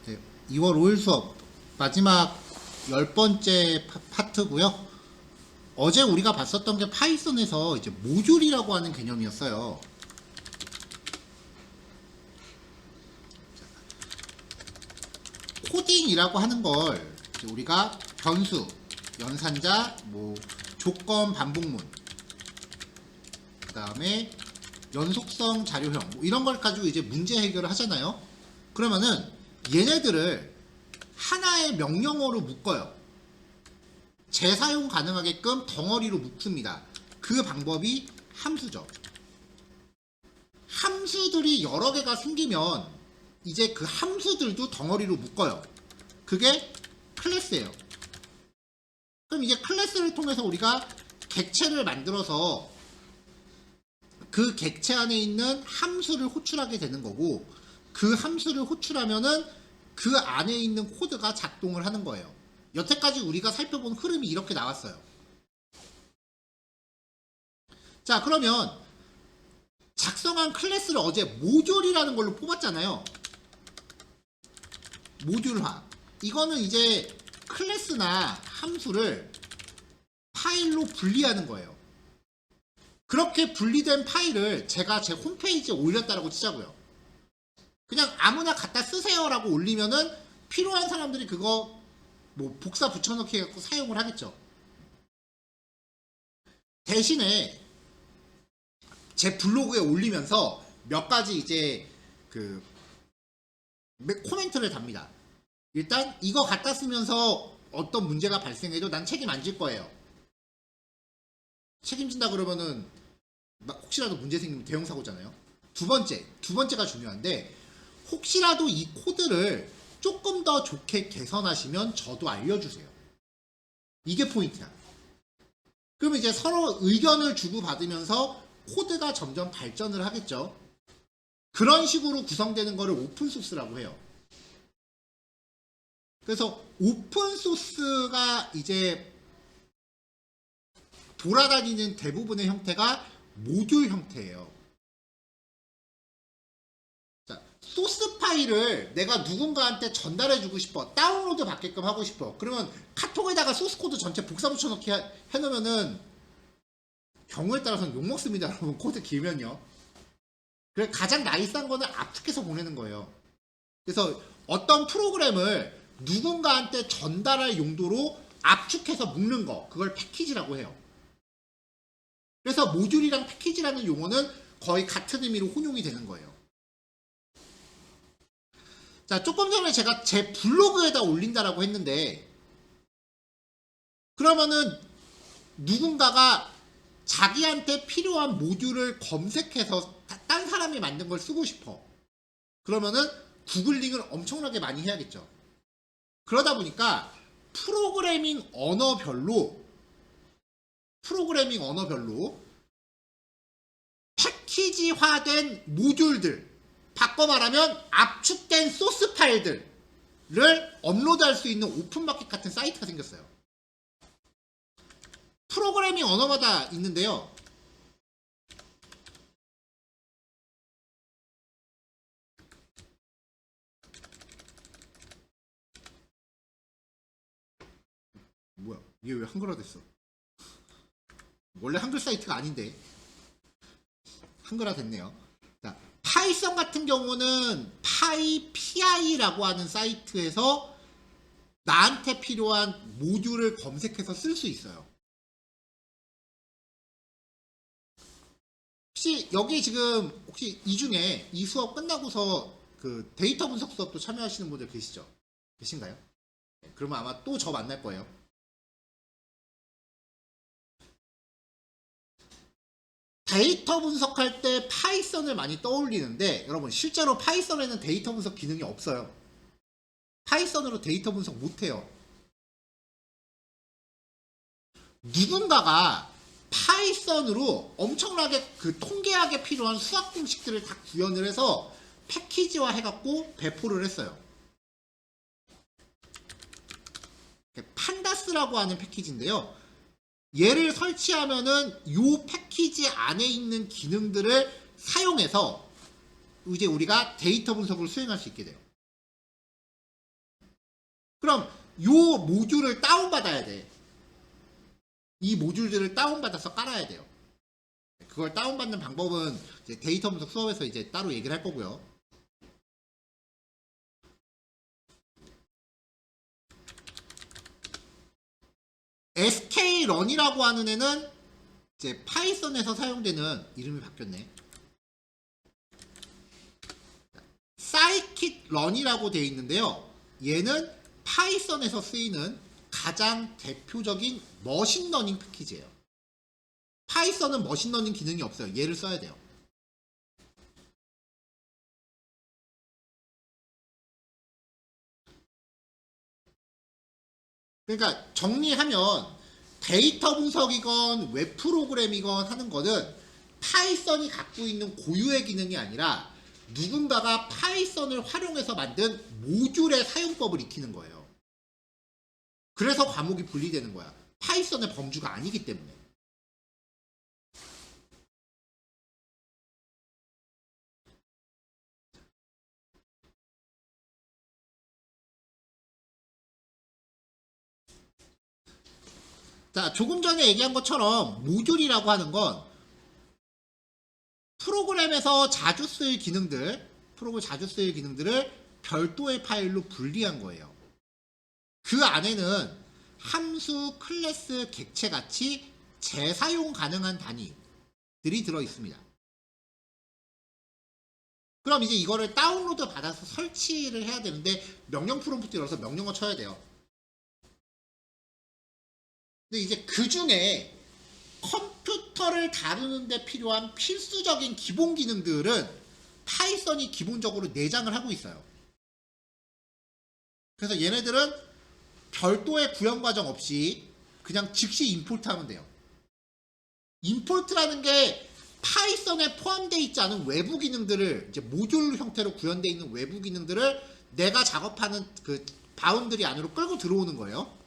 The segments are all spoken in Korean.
네, 2월 5일 수업 마지막 10번째 파트고요. 어제 우리가 봤었던 게 파이썬에서 이제 모듈이라고 하는 개념이었어요. 코딩이라고 하는 걸 이제 우리가 변수, 연산자, 조건 반복문, 그 다음에 연속성 자료형 이런 걸 가지고 이제 문제 해결을 하잖아요. 그러면은 얘네들을 하나의 명령어로 묶어요. 재사용 가능하게끔 덩어리로 묶습니다. 그 방법이 함수죠. 함수들이 여러 개가 생기면 이제 그 함수들도 덩어리로 묶어요. 그게 클래스예요. 그럼 이제 클래스를 통해서 우리가 객체를 만들어서 그 객체 안에 있는 함수를 호출하게 되는 거고, 그 함수를 호출하면은 그 안에 있는 코드가 작동을 하는 거예요. 여태까지 우리가 살펴본 흐름이 이렇게 나왔어요. 자, 그러면 작성한 클래스를 어제 모듈이라는 걸로 뽑았잖아요. 모듈화. 이거는 이제 클래스나 함수를 파일로 분리하는 거예요. 그렇게 분리된 파일을 제가 제 홈페이지에 올렸다라고 치자고요. 그냥 아무나 갖다 쓰세요라고 올리면은 필요한 사람들이 그거 복사 붙여넣기 해갖고 사용을 하겠죠. 대신에 제 블로그에 올리면서 몇 가지 이제 그 코멘트를 답니다. 일단 이거 갖다 쓰면서 어떤 문제가 발생해도 난 책임 안 질 거예요. 책임진다 그러면은 혹시라도 문제 생기면 대형 사고잖아요. 두 번째가 중요한데, 혹시라도 이 코드를 조금 더 좋게 개선하시면 저도 알려주세요. 이게 포인트야. 그러면 이제 서로 의견을 주고받으면서 코드가 점점 발전을 하겠죠. 그런 식으로 구성되는 거를 오픈소스라고 해요. 그래서 오픈소스가 이제 돌아다니는 대부분의 형태가 모듈 형태예요. 자, 소스 파일을 내가 누군가한테 전달해주고 싶어. 다운로드 받게끔 하고 싶어. 그러면 카톡에다가 소스 코드 전체 복사 붙여넣기 해놓으면은 경우에 따라서는 욕먹습니다. 여러분, 코드 길면요. 그래서 가장 나이스한 거는 압축해서 보내는 거예요. 그래서 어떤 프로그램을 누군가한테 전달할 용도로 압축해서 묶는 거, 그걸 패키지라고 해요. 그래서 모듈이랑 패키지라는 용어는 거의 같은 의미로 혼용이 되는 거예요. 자, 조금 전에 제가 제 블로그에다 올린다라고 했는데, 그러면은 누군가가 자기한테 필요한 모듈을 검색해서 딴 사람이 만든 걸 쓰고 싶어. 그러면은 구글링을 엄청나게 많이 해야겠죠. 그러다 보니까 프로그래밍 언어별로 패키지화된 모듈들, 바꿔 말하면 압축된 소스 파일들을 업로드할 수 있는 오픈마켓 같은 사이트가 생겼어요. 프로그래밍 언어마다 있는데요. 뭐야, 이게 왜 한글화 됐어? 원래 한글 사이트가 아닌데 한글화 됐네요. 자, 파이썬 같은 경우는 PI라고 하는 사이트에서 나한테 필요한 모듈을 검색해서 쓸 수 있어요. 혹시 여기 지금 이 중에 이 수업 끝나고서 그 데이터 분석 수업도 참여하시는 분들 계신가요? 그러면 아마 또 저 만날 거예요. 데이터 분석할 때 파이썬을 많이 떠올리는데, 여러분 실제로 파이썬에는 데이터 분석 기능이 없어요. 파이썬으로 데이터 분석 못해요. 누군가가 파이썬으로 엄청나게 그 통계학에 필요한 수학 공식들을 다 구현을 해서 패키지화 해갖고 배포를 했어요. 판다스라고 하는 패키지인데요. 얘를 설치하면은 이 패키지 안에 있는 기능들을 사용해서 이제 우리가 데이터 분석을 수행할 수 있게 돼요. 그럼 요 모듈을 다운받아야 돼. 이 모듈들을 다운받아서 깔아야 돼요. 그걸 다운받는 방법은 이제 데이터 분석 수업에서 이제 따로 얘기를 할 거고요. sklearn이라고 하는 애는 이제 파이썬에서 사용되는 이름이 바뀌었네. scikit-learn이라고 되어 있는데요. 얘는 파이썬에서 쓰이는 가장 대표적인 머신러닝 패키지예요. 파이썬은 머신러닝 기능이 없어요. 얘를 써야 돼요. 그러니까 정리하면 데이터 분석이건 웹 프로그램이건 하는 거는 파이썬이 갖고 있는 고유의 기능이 아니라 누군가가 파이썬을 활용해서 만든 모듈의 사용법을 익히는 거예요. 그래서 과목이 분리되는 거야. 파이썬의 범주가 아니기 때문에. 자, 조금 전에 얘기한 것처럼 모듈이라고 하는 건 프로그램에서 자주 쓸 기능들, 을 별도의 파일로 분리한 거예요. 그 안에는 함수, 클래스, 객체 같이 재사용 가능한 단위들이 들어 있습니다. 그럼 이제 이거를 다운로드 받아서 설치를 해야 되는데 명령 프롬프트 열어서 명령어 쳐야 돼요. 근데 이제 그 중에 컴퓨터를 다루는 데 필요한 필수적인 기본 기능들은 파이썬이 기본적으로 내장을 하고 있어요. 그래서 얘네들은 별도의 구현 과정 없이 그냥 즉시 임포트 하면 돼요. 임포트라는 게 파이썬에 포함되어 있지 않은 외부 기능들을 이제 모듈 형태로 구현되어 있는 외부 기능들을 내가 작업하는 그 바운드리 안으로 끌고 들어오는 거예요.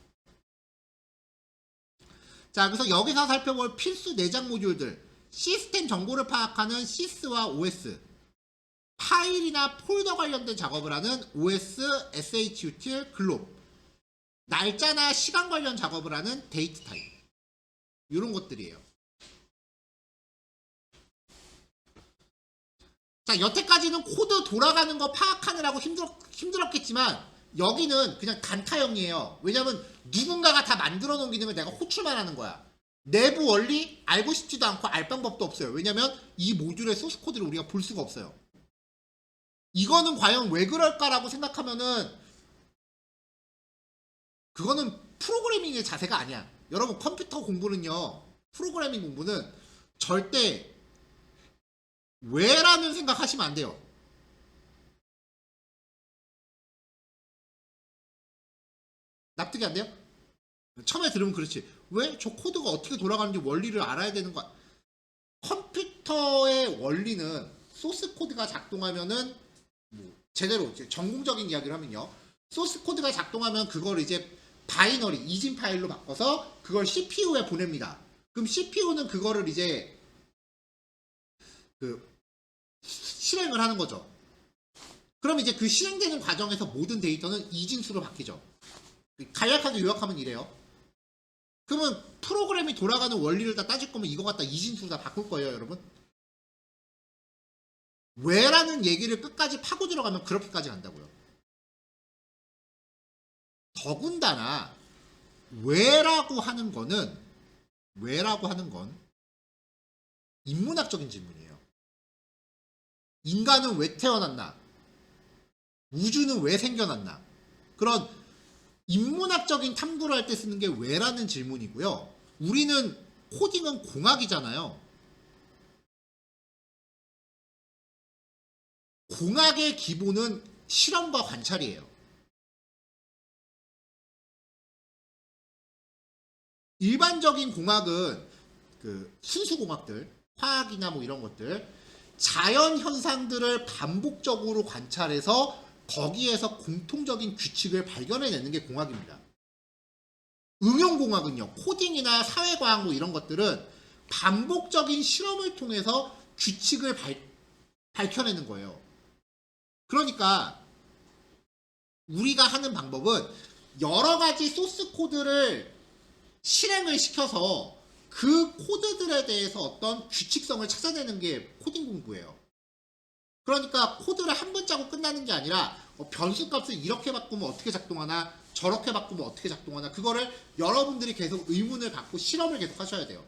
자, 그래서 여기서 살펴볼 필수 내장 모듈들, 시스템 정보를 파악하는 sys와 os, 파일이나 폴더 관련된 작업을 하는 os, shutil, glob, 날짜나 시간 관련 작업을 하는 date type, 이런 것들이에요. 자, 여태까지는 코드 돌아가는 거 파악하느라고 힘들었겠지만 여기는 그냥 단타형이에요. 왜냐면 누군가가 다 만들어 놓은 기능을 내가 호출만 하는 거야. 내부 원리 알고 싶지도 않고 알 방법도 없어요. 왜냐면 이 모듈의 소스 코드를 우리가 볼 수가 없어요. 이거는 과연 왜 그럴까라고 생각하면은 그거는 프로그래밍의 자세가 아니야. 여러분, 컴퓨터 공부는요, 프로그래밍 공부는 절대 왜라는 생각하시면 안 돼요. 납득이 안 돼요? 처음에 들으면 그렇지. 왜? 저 코드가 어떻게 돌아가는지 원리를 알아야 되는 거야. 컴퓨터의 원리는 소스 코드가 작동하면은 뭐 제대로 이제 전공적인 이야기를 하면요. 소스 코드가 작동하면 그걸 이제 바이너리, 이진 파일로 바꿔서 그걸 CPU에 보냅니다. 그럼 CPU는 그거를 이제 그 실행을 하는 거죠. 그럼 이제 그 실행되는 과정에서 모든 데이터는 이진수로 바뀌죠. 간략하게 요약하면 이래요. 그러면 프로그램이 돌아가는 원리를 다 따질 거면 이거 갖다 이진수로 다 바꿀 거예요, 여러분. 왜라는 얘기를 끝까지 파고 들어가면 그렇게까지 간다고요. 더군다나 왜라고 하는 건 인문학적인 질문이에요. 인간은 왜 태어났나? 우주는 왜 생겨났나? 그런 인문학적인 탐구를 할 때 쓰는 게 왜라는 질문이고요. 우리는 코딩은 공학이잖아요. 공학의 기본은 실험과 관찰이에요. 일반적인 공학은 그 순수공학들, 화학이나 뭐 이런 것들, 자연 현상들을 반복적으로 관찰해서 거기에서 공통적인 규칙을 발견해내는 게 공학입니다. 응용공학은요, 코딩이나 사회과학 뭐 이런 것들은 반복적인 실험을 통해서 규칙을 밝혀내는 거예요. 그러니까 우리가 하는 방법은 여러 가지 소스 코드를 실행을 시켜서 그 코드들에 대해서 어떤 규칙성을 찾아내는 게 코딩 공부예요. 그러니까 코드를 한 번 짜고 끝나는 게 아니라 변수 값을 이렇게 바꾸면 어떻게 작동하나 저렇게 바꾸면 어떻게 작동하나 그거를 여러분들이 계속 의문을 갖고 실험을 계속 하셔야 돼요.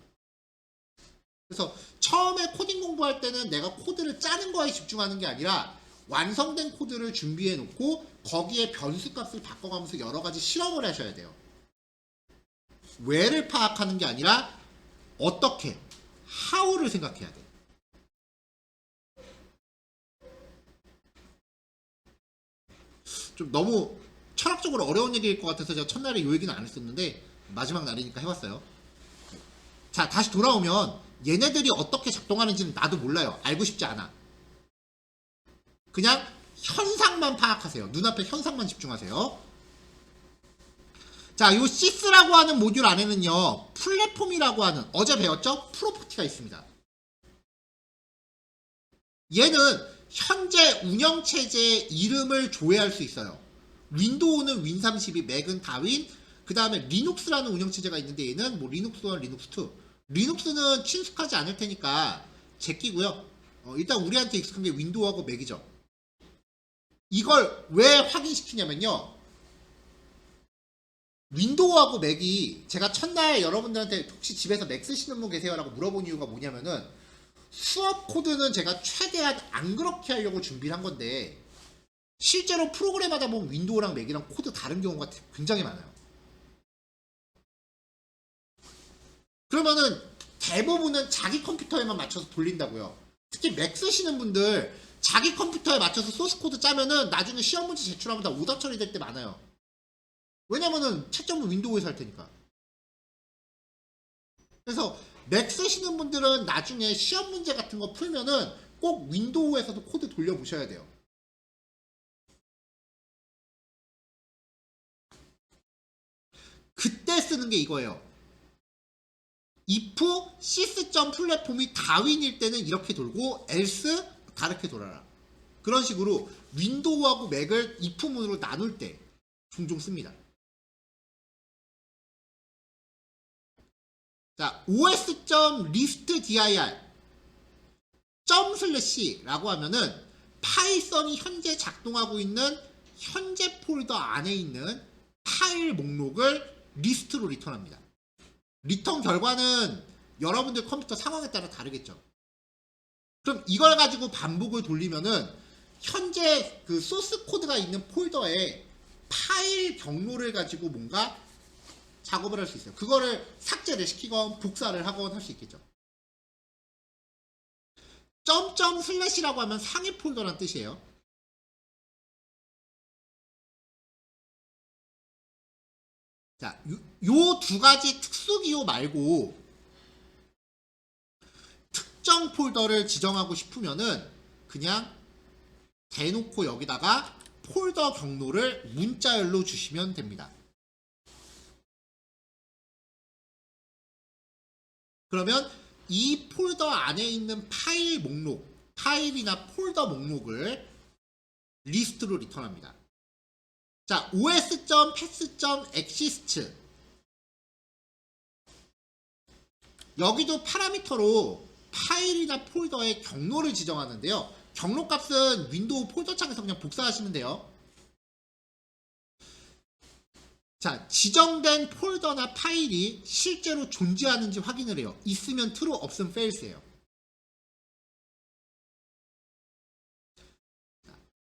그래서 처음에 코딩 공부할 때는 내가 코드를 짜는 거에 집중하는 게 아니라 완성된 코드를 준비해 놓고 거기에 변수 값을 바꿔가면서 여러 가지 실험을 하셔야 돼요. 왜를 파악하는 게 아니라 어떻게, how를 생각해야 돼. 좀 너무 철학적으로 어려운 얘기일 것 같아서 제가 첫날에 이 얘기는 안 했었는데 마지막 날이니까 해봤어요. 자, 다시 돌아오면 얘네들이 어떻게 작동하는지는 나도 몰라요. 알고 싶지 않아. 그냥 현상만 파악하세요. 눈앞에 현상만 집중하세요. 자, 요 시스라고 하는 모듈 안에는요, 플랫폼이라고 하는 어제 배웠죠? 프로퍼티가 있습니다. 얘는 현재 운영체제의 이름을 조회할 수 있어요. 윈도우는 윈32, 맥은 다윈, 그 다음에 리눅스라는 운영체제가 있는데 얘는 뭐 리눅스1, 리눅스2. 리눅스는 친숙하지 않을 테니까 제끼고요. 일단 우리한테 익숙한 게 윈도우하고 맥이죠. 이걸 왜 확인시키냐면요. 윈도우하고 맥이 제가 첫날 여러분들한테 혹시 집에서 맥 쓰시는 분 계세요? 라고 물어본 이유가 뭐냐면은 수업 코드는 제가 최대한 안 그렇게 하려고 준비를 한 건데 실제로 프로그램 하다 보면 윈도우랑 맥이랑 코드 다른 경우가 굉장히 많아요. 그러면은 대부분은 자기 컴퓨터에만 맞춰서 돌린다고요. 특히 맥 쓰시는 분들 자기 컴퓨터에 맞춰서 소스 코드 짜면은 나중에 시험 문제 제출하면 다 오답 처리될 때 많아요. 왜냐면은 채점은 윈도우에서 할 테니까. 그래서 맥 쓰시는 분들은 나중에 시험 문제 같은 거 풀면은 꼭 윈도우에서도 코드 돌려보셔야 돼요. 그때 쓰는 게 이거예요. if sys.플랫폼이 다윈일 때는 이렇게 돌고 else 다르게 돌아라. 그런 식으로 윈도우하고 맥을 if문으로 나눌 때 종종 씁니다. 자, os.listdir //라고 하면은 파이썬이 현재 작동하고 있는 현재 폴더 안에 있는 파일 목록을 리스트로 리턴합니다. 리턴 결과는 여러분들 컴퓨터 상황에 따라 다르겠죠. 그럼 이걸 가지고 반복을 돌리면은 현재 그 소스 코드가 있는 폴더에 파일 경로를 가지고 뭔가 작업을 할 수 있어요. 그거를 삭제를 시키건 복사를 하건 할 수 있겠죠. 점점 슬래시라고 하면 상위 폴더란 뜻이에요. 자, 요 두 가지 특수 기호 말고 특정 폴더를 지정하고 싶으면은 그냥 대놓고 여기다가 폴더 경로를 문자열로 주시면 됩니다. 그러면 이 폴더 안에 있는 파일 목록, 파일이나 폴더 목록을 리스트로 리턴합니다. 자, os.path.exist 여기도 파라미터로 파일이나 폴더의 경로를 지정하는데요. 경로 값은 윈도우 폴더 창에서 그냥 복사하시면 돼요. 자, 지정된 폴더나 파일이 실제로 존재하는지 확인을 해요. 있으면 true, 없으면 false예요.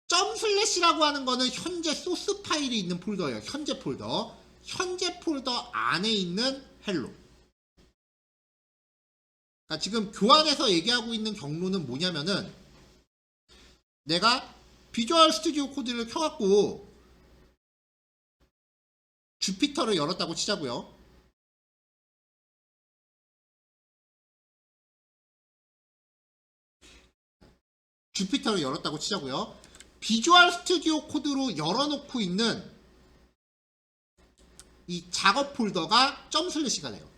점 슬래시라고 하는 거는 현재 소스 파일이 있는 폴더예요. 현재 폴더. 현재 폴더 안에 있는 헬로. 그러니까 지금 교환해서 얘기하고 있는 경로는 뭐냐면은 내가 비주얼 스튜디오 코드를 켜갖고 주피터를 열었다고 치자고요. 주피터를 열었다고 치자고요. 비주얼 스튜디오 코드로 열어놓고 있는 이 작업 폴더가 점 슬래시가 돼요.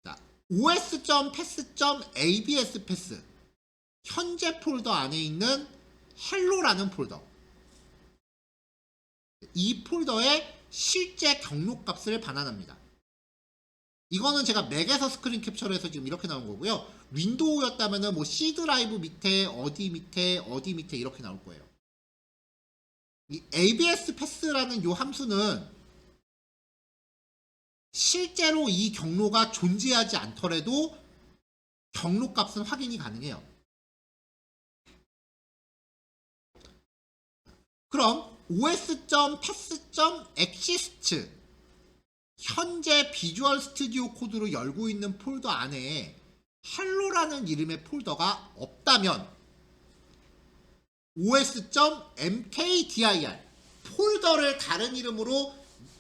자, os.path.abs 현재 폴더 안에 있는 헬로라는 폴더. 이 폴더의 실제 경로 값을 반환합니다. 이거는 제가 맥에서 스크린 캡처를 해서 지금 이렇게 나온 거고요. 윈도우였다면은 뭐 C 드라이브 밑에 어디 밑에 어디 밑에 이렇게 나올 거예요. 이 ABS 패스라는 요 함수는 실제로 이 경로가 존재하지 않더라도 경로 값은 확인이 가능해요. 그럼 os.pass.exist 현재 비주얼 스튜디오 코드로 열고 있는 폴더 안에 헬로라는 이름의 폴더가 없다면 os.mkdir 폴더를 다른 이름으로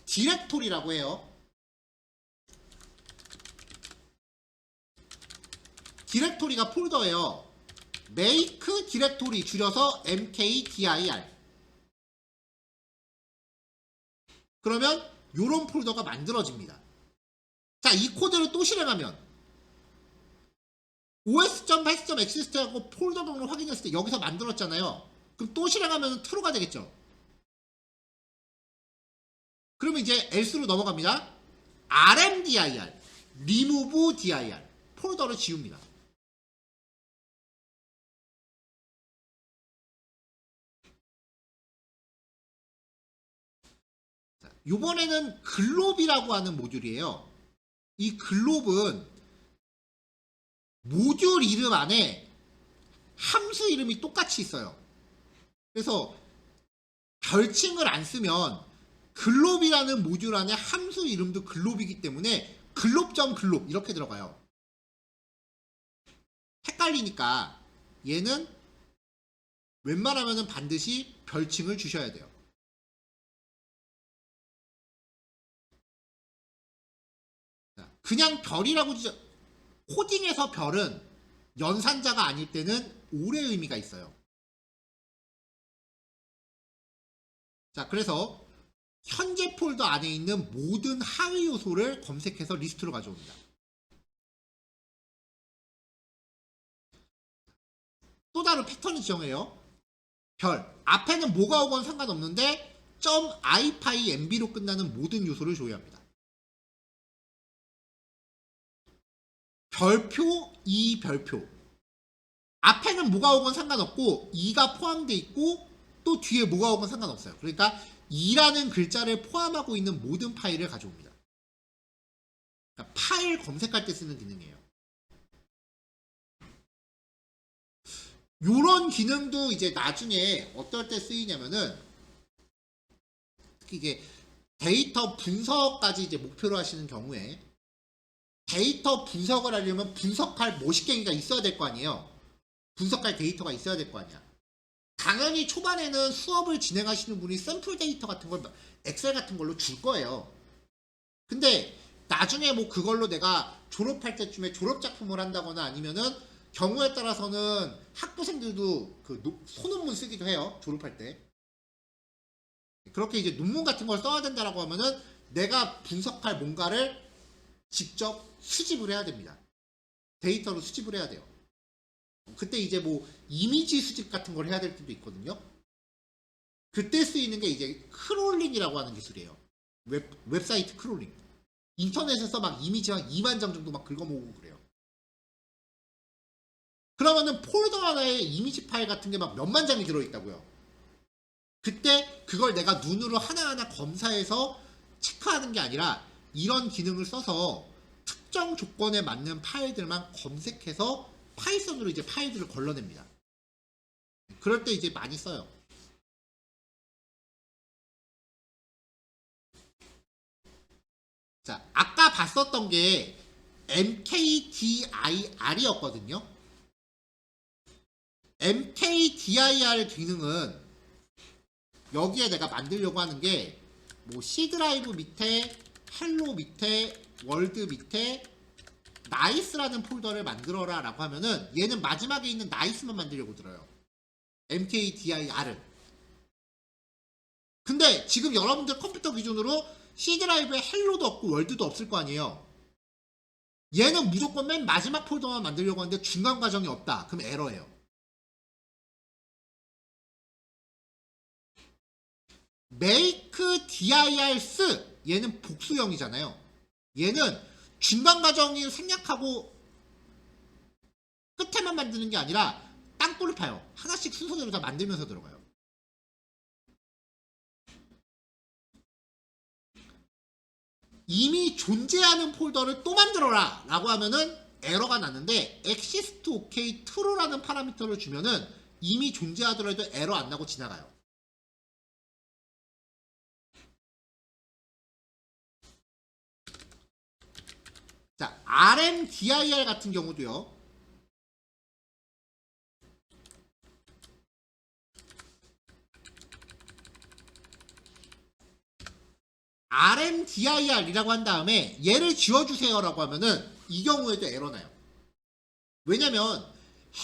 디렉토리라고 해요. 디렉토리가 폴더예요. make 디렉토리 줄여서 mkdir. 그러면 요런 폴더가 만들어집니다. 자, 이 코드를 또 실행하면 os.path.exist하고 폴더 경로 확인했을 때 여기서 만들었잖아요. 그럼 또 실행하면 true가 되겠죠. 그러면 이제 else로 넘어갑니다. rmdir remove dir 폴더를 지웁니다. 자, 이번에는 글롭이라고 하는 모듈이에요. 이 글롭은 모듈 이름 안에 함수 이름이 똑같이 있어요. 그래서 별칭을 안 쓰면 글롭이라는 모듈 안에 함수 이름도 글롭이기 때문에 글롭.글롭 이렇게 들어가요. 헷갈리니까 얘는 웬만하면 반드시 별칭을 주셔야 돼요. 그냥 별이라고 코딩에서 별은 연산자가 아닐 때는 오래 의미가 있어요. 자, 그래서 현재 폴더 안에 있는 모든 하위 요소를 검색해서 리스트로 가져옵니다. 또 다른 패턴을 지정해요. 별 앞에는 뭐가 오건 상관없는데 .ipynb로 끝나는 모든 요소를 조회합니다. 별표, 이 별표 앞에는 뭐가 오건 상관없고 2가 포함되어 있고 또 뒤에 뭐가 오건 상관없어요. 그러니까 2라는 글자를 포함하고 있는 모든 파일을 가져옵니다. 그러니까 파일 검색할 때 쓰는 기능이에요. 요런 기능도 이제 나중에 어떨 때 쓰이냐면은 특히 이게 데이터 분석까지 이제 목표로 하시는 경우에 데이터 분석을 하려면 분석할 모식갱이가 있어야 될 거 아니에요. 분석할 데이터가 있어야 될 거 아니야. 당연히 초반에는 수업을 진행하시는 분이 샘플 데이터 같은 걸 엑셀 같은 걸로 줄 거예요. 근데 나중에 뭐 그걸로 내가 졸업할 때쯤에 졸업 작품을 한다거나 아니면은 경우에 따라서는 학부생들도 그 소논문 쓰기도 해요. 졸업할 때. 그렇게 이제 논문 같은 걸 써야 된다라고 하면은 내가 분석할 뭔가를 직접 수집을 해야 됩니다. 데이터로 수집을 해야 돼요. 그때 이제 뭐 이미지 수집 같은 걸 해야 될 때도 있거든요. 그때 쓰이는 게 이제 크롤링이라고 하는 기술이에요. 웹사이트 크롤링. 인터넷에서 막 이미지 한 2만 장 정도 막 긁어모으고 그래요. 그러면은 폴더 하나에 이미지 파일 같은 게 막 몇만 장이 들어있다고요. 그때 그걸 내가 눈으로 하나하나 검사해서 체크하는 게 아니라 이런 기능을 써서 특정 조건에 맞는 파일들만 검색해서 파이썬으로 이제 파일들을 걸러냅니다. 그럴 때 이제 많이 써요. 자, 아까 봤었던 게 mkdir이었거든요. mkdir 기능은 여기에 내가 만들려고 하는 게 뭐 C 드라이브 밑에 헬로 밑에 월드 밑에 나이스라는 폴더를 만들어라 라고 하면은 얘는 마지막에 있는 나이스만 만들려고 들어요. mkdir은. 근데 지금 여러분들 컴퓨터 기준으로 C 드라이브에 헬로도 없고 월드도 없을 거 아니에요. 얘는 무조건 맨 마지막 폴더만 만들려고 하는데 중간 과정이 없다. 그럼 에러예요. make dir 쓰 얘는 복수형이잖아요. 얘는 중간 과정이 생략하고 끝에만 만드는 게 아니라 땅굴을 파요. 하나씩 순서대로 다 만들면서 들어가요. 이미 존재하는 폴더를 또 만들어라 라고 하면은 에러가 났는데 exist ok true라는 파라미터를 주면은 이미 존재하더라도 에러 안 나고 지나가요. 자, rmdir 같은 경우도요. rmdir이라고 한 다음에 얘를 지워주세요라고 하면은 이 경우에도 에러나요. 왜냐면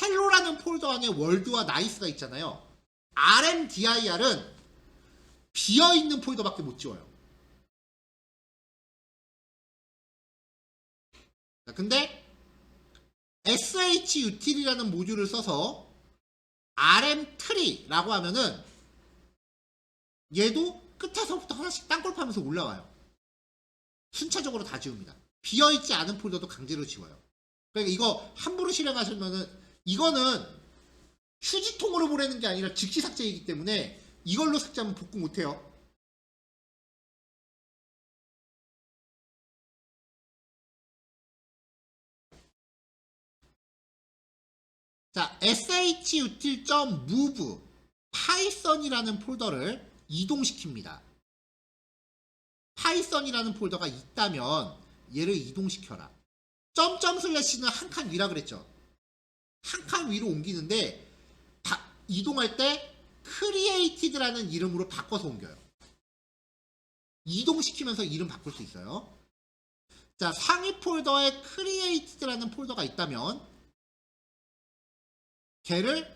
헬로라는 폴더 안에 월드와 나이스가 있잖아요. rmdir은 비어있는 폴더밖에 못 지워요. 자, 근데 shutil이라는 모듈을 써서 rmtree라고 하면은 얘도 끝에서부터 하나씩 땅굴 파면서 올라와요. 순차적으로 다 지웁니다. 비어있지 않은 폴더도 강제로 지워요. 그러니까 이거 함부로 실행하시면은 이거는 휴지통으로 보내는 게 아니라 즉시 삭제이기 때문에 이걸로 삭제하면 복구 못해요. 자, shutil.move 파이썬이라는 폴더를 이동시킵니다. 파이썬이라는 폴더가 있다면 얘를 이동시켜라. 점점 슬래시는 한 칸 위라 그랬죠. 한 칸 위로 옮기는데 이동할 때 created라는 이름으로 바꿔서 옮겨요. 이동시키면서 이름 바꿀 수 있어요. 자, 상위 폴더에 created라는 폴더가 있다면 걔를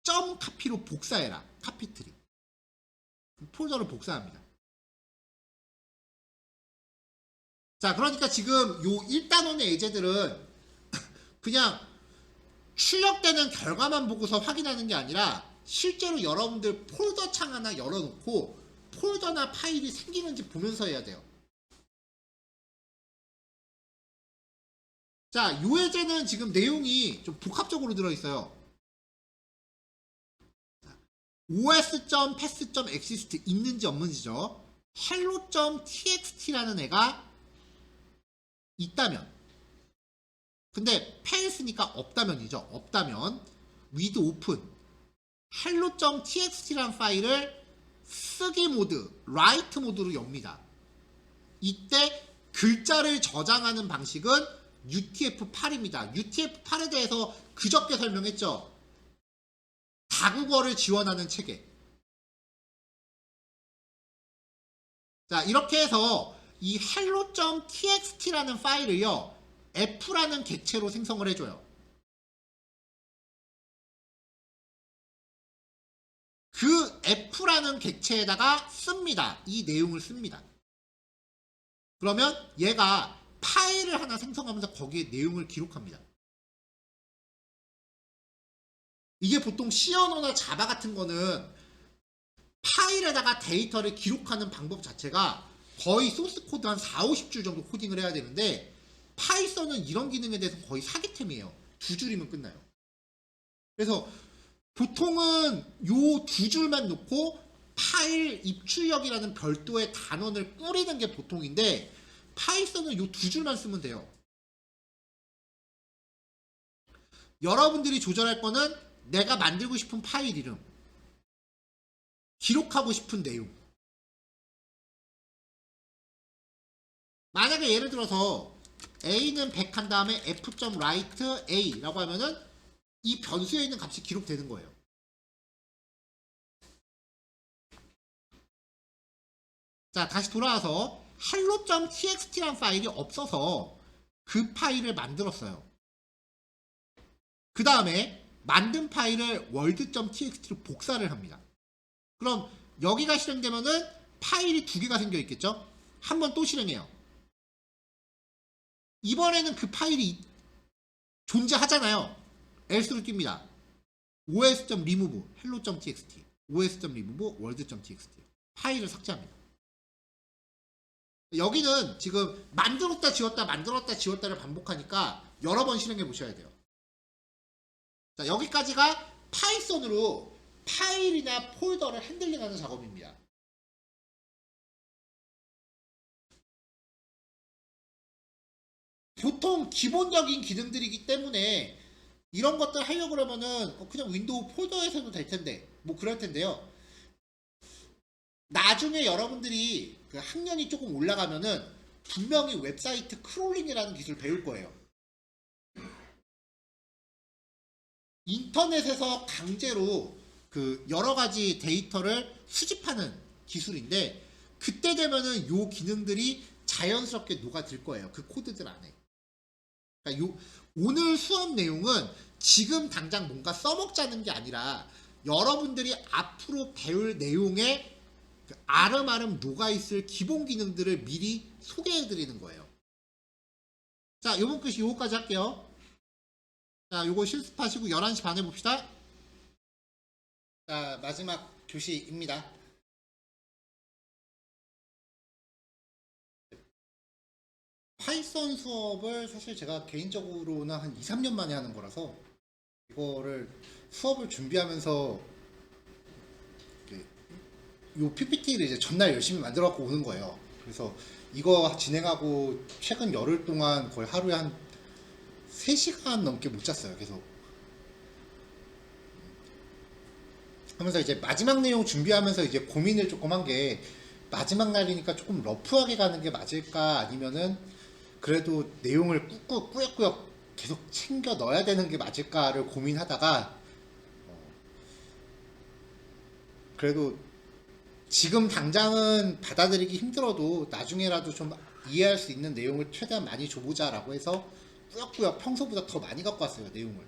점 카피로 복사해라. 카피트리. 폴더를 복사합니다. 자, 그러니까 지금 요 1단원의 예제들은 그냥 출력되는 결과만 보고서 확인하는 게 아니라 실제로 여러분들 폴더 창 하나 열어놓고 폴더나 파일이 생기는지 보면서 해야 돼요. 자, 요 예제는 지금 내용이 좀 복합적으로 들어있어요. os.pass.exist 있는지 없는지죠. hello.txt라는 애가 있다면, 근데 pass니까 없다면이죠. 없다면 with open hello.txt라는 파일을 쓰기 모드, write 모드로 엽니다. 이때 글자를 저장하는 방식은 UTF-8입니다. UTF-8에 대해서 그저께 설명했죠. 다국어를 지원하는 체계. 자, 이렇게 해서 이 hello.txt라는 파일을요, f라는 객체로 생성을 해줘요. 그 f라는 객체에다가 씁니다. 이 내용을 씁니다. 그러면 얘가 파일을 하나 생성하면서 거기에 내용을 기록합니다. 이게 보통 C 언어나 자바 같은 거는 파일에다가 데이터를 기록하는 방법 자체가 거의 소스 코드 한 4, 50줄 정도 코딩을 해야 되는데 파이썬은 이런 기능에 대해서 거의 사기템이에요. 2줄이면 끝나요. 그래서 보통은 요 2줄만 놓고 파일 입출력이라는 별도의 단원을 꾸리는 게 보통인데 파이썬은 요 2줄만 쓰면 돼요. 여러분들이 조절할 거는 내가 만들고 싶은 파일 이름, 기록하고 싶은 내용. 만약에 예를 들어서 a는 100 한 다음에 f.write a라고 하면은 이 변수에 있는 값이 기록되는 거예요. 자, 다시 돌아와서 hello.txt라는 파일이 없어서 그 파일을 만들었어요. 그 다음에 만든 파일을 world.txt로 복사를 합니다. 그럼 여기가 실행되면은 파일이 2개가 생겨 있겠죠? 한 번 또 실행해요. 이번에는 그 파일이 존재하잖아요. else로 뜁니다. os.remove hello.txt os.remove world.txt 파일을 삭제합니다. 여기는 지금 만들었다 지웠다 만들었다 지웠다를 반복하니까 여러 번 실행해 보셔야 돼요. 자, 여기까지가 파이썬으로 파일이나 폴더를 핸들링하는 작업입니다. 보통 기본적인 기능들이기 때문에 이런 것들 하려고 그러면은 그냥 윈도우 폴더에서 해도 될 텐데 뭐 그럴 텐데요. 나중에 여러분들이 그 학년이 조금 올라가면은 분명히 웹사이트 크롤링이라는 기술을 배울 거예요. 인터넷에서 강제로 그 여러 가지 데이터를 수집하는 기술인데 그때 되면은 요 기능들이 자연스럽게 녹아들 거예요. 그 코드들 안에. 그러니까 오늘 수업 내용은 지금 당장 뭔가 써먹자는 게 아니라 여러분들이 앞으로 배울 내용에 그 아름아름 녹아있을 기본 기능들을 미리 소개해드리는 거예요. 자, 요번 글씨 요거까지 할게요. 자, 요거 실습하시고 11시 반에 봅시다. 자, 마지막 교시입니다. 파이썬 수업을 사실 제가 개인적으로는 한 2, 3년 만에 하는 거라서 이거를 수업을 준비하면서 요 PPT를 이제 전날 열심히 만들어 갖고 오는 거예요. 그래서 이거 진행하고 최근 열흘 동안 거의 하루에 한 3시간 넘게 못 잤어요. 계속 하면서 이제 마지막 내용 준비하면서 이제 고민을 조금 한 게 마지막 날이니까 조금 러프하게 가는 게 맞을까 아니면은 그래도 내용을 꾹꾹 꾸역꾸역 계속 챙겨 넣어야 되는 게 맞을까를 고민하다가 그래도 지금 당장은 받아들이기 힘들어도 나중에라도 좀 이해할 수 있는 내용을 최대한 많이 줘보자 라고 해서 꾸역꾸역 평소보다 더 많이 갖고 왔어요, 내용을.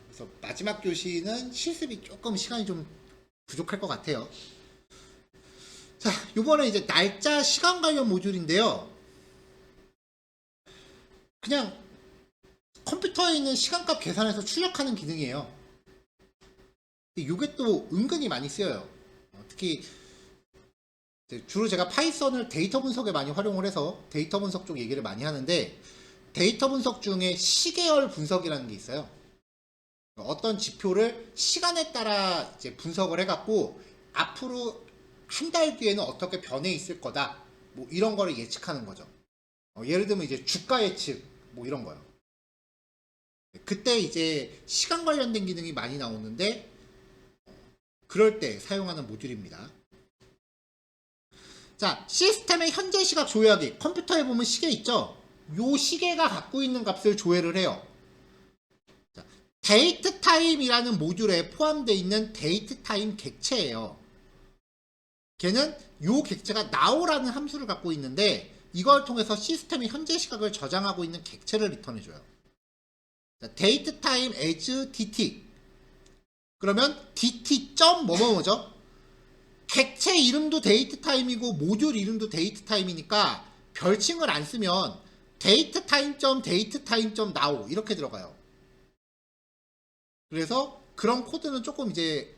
그래서 마지막 교시는 실습이 조금 시간이 좀 부족할 것 같아요. 자, 요번에 이제 날짜 시간 관련 모듈인데요. 그냥 컴퓨터에 있는 시간값 계산해서 출력하는 기능이에요. 이게 또 은근히 많이 쓰여요. 특히 주로 제가 파이썬을 데이터 분석에 많이 활용을 해서 데이터 분석 쪽 얘기를 많이 하는데 데이터 분석 중에 시계열 분석이라는 게 있어요. 어떤 지표를 시간에 따라 이제 분석을 해갖고 앞으로 한 달 뒤에는 어떻게 변해 있을 거다. 뭐 이런 거를 예측하는 거죠. 예를 들면 이제 주가 예측 뭐 이런 거요. 그때 이제 시간 관련된 기능이 많이 나오는데 그럴 때 사용하는 모듈입니다. 자, 시스템의 현재 시각 조회하기. 컴퓨터에 보면 시계 있죠? 요 시계가 갖고 있는 값을 조회를 해요. 자, 데이트 타임이라는 모듈에 포함되어 있는 데이트 타임 객체예요. 걔는 요 객체가 now라는 함수를 갖고 있는데 이걸 통해서 시스템의 현재 시각을 저장하고 있는 객체를 리턴해줘요. 데이트 타임 as dt. 그러면 dt. 뭐뭐뭐죠? 객체 이름도 데이트 타임이고 모듈 이름도 데이트 타임이니까 별칭을 안 쓰면 데이트 타임.now 이렇게 들어가요. 그래서 그런 코드는 조금 이제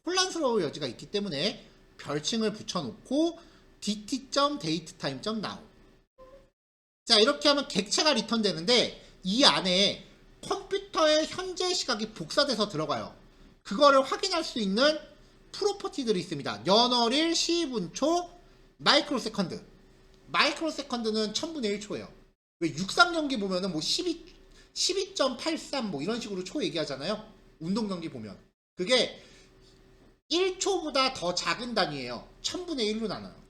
혼란스러울 여지가 있기 때문에 별칭을 붙여놓고 dt.datetime.now. 자, 이렇게 하면 객체가 리턴되는데 이 안에 컴퓨터의 현재 시각이 복사돼서 들어가요. 그거를 확인할 수 있는 프로퍼티들이 있습니다. 연월일, 시분초, 마이크로세컨드. 마이크로세컨드는 1000분의 1초예요. 왜 63경기 보면은 뭐 12.83 뭐 이런 식으로 초 얘기하잖아요. 운동 경기 보면. 그게 1초보다 더 작은 단위예요. 1000분의 1로 나눠요.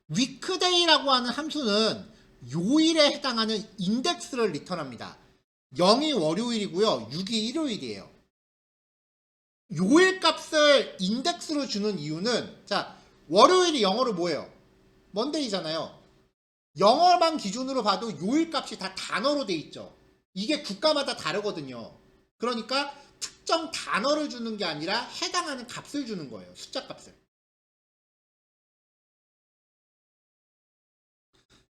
위크데이라고 하는 함수는 요일에 해당하는 인덱스를 리턴합니다. 0이 월요일이고요. 6이 일요일이에요. 요일 값을 인덱스로 주는 이유는 자, 월요일이 영어로 뭐예요? 먼데이잖아요. 영어만 기준으로 봐도 요일 값이 다 단어로 돼 있죠. 이게 국가마다 다르거든요. 그러니까 특정 단어를 주는 게 아니라 해당하는 값을 주는 거예요. 숫자 값을.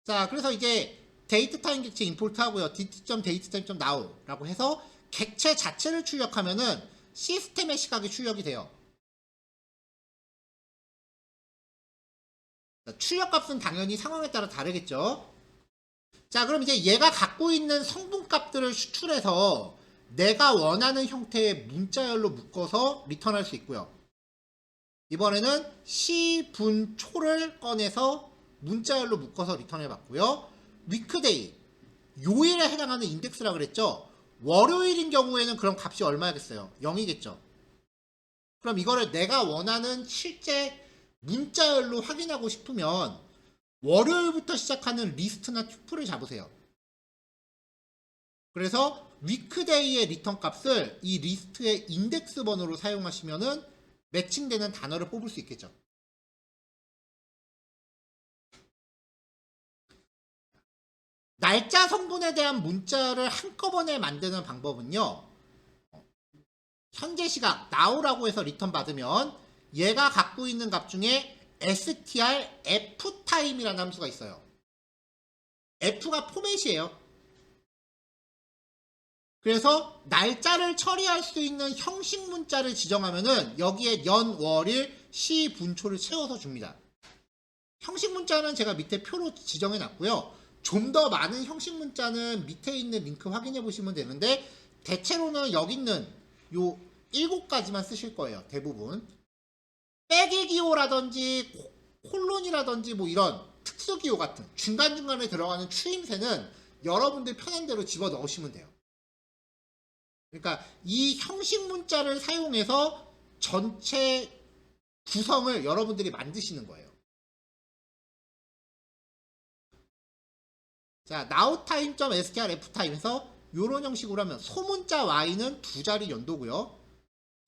자, 그래서 이제 데이트 타임 객체 임포트 하고요. dt.datetime.now 라고 해서 객체 자체를 출력하면은 시스템의 시각이 출력이 돼요. 출력값은 당연히 상황에 따라 다르겠죠. 자, 그럼 이제 얘가 갖고 있는 성분값들을 수출해서 내가 원하는 형태의 문자열로 묶어서 리턴할 수 있고요. 이번에는 시분초를 꺼내서 문자열로 묶어서 리턴해 봤고요. 위크데이, 요일에 해당하는 인덱스라 그랬죠. 월요일인 경우에는 그럼 값이 얼마겠어요? 0이겠죠. 그럼 이거를 내가 원하는 실제 문자열로 확인하고 싶으면 월요일부터 시작하는 리스트나 튜플을 잡으세요. 그래서 위크데이의 리턴 값을 이 리스트의 인덱스 번호로 사용하시면은 매칭되는 단어를 뽑을 수 있겠죠. 날짜 성분에 대한 문자를 한꺼번에 만드는 방법은요. 현재 시각 now라고 해서 리턴 받으면 얘가 갖고 있는 값 중에 str ftime이라는 함수가 있어요. f가 포맷이에요. 그래서 날짜를 처리할 수 있는 형식 문자를 지정하면은 여기에 연, 월일, 시, 분초를 채워서 줍니다. 형식 문자는 제가 밑에 표로 지정해 놨고요. 좀 더 많은 형식 문자는 밑에 있는 링크 확인해 보시면 되는데 대체로는 여기 있는 요 7가지만 쓰실 거예요. 대부분. 빼기 기호라든지 콜론이라든지 뭐 이런 특수 기호 같은 중간중간에 들어가는 추임새는 여러분들 편한 대로 집어 넣으시면 돼요. 그러니까 이 형식 문자를 사용해서 전체 구성을 여러분들이 만드시는 거예요. 자, nowtime.strftime에서 이런 형식으로 하면 소문자 y는 2자리 연도고요.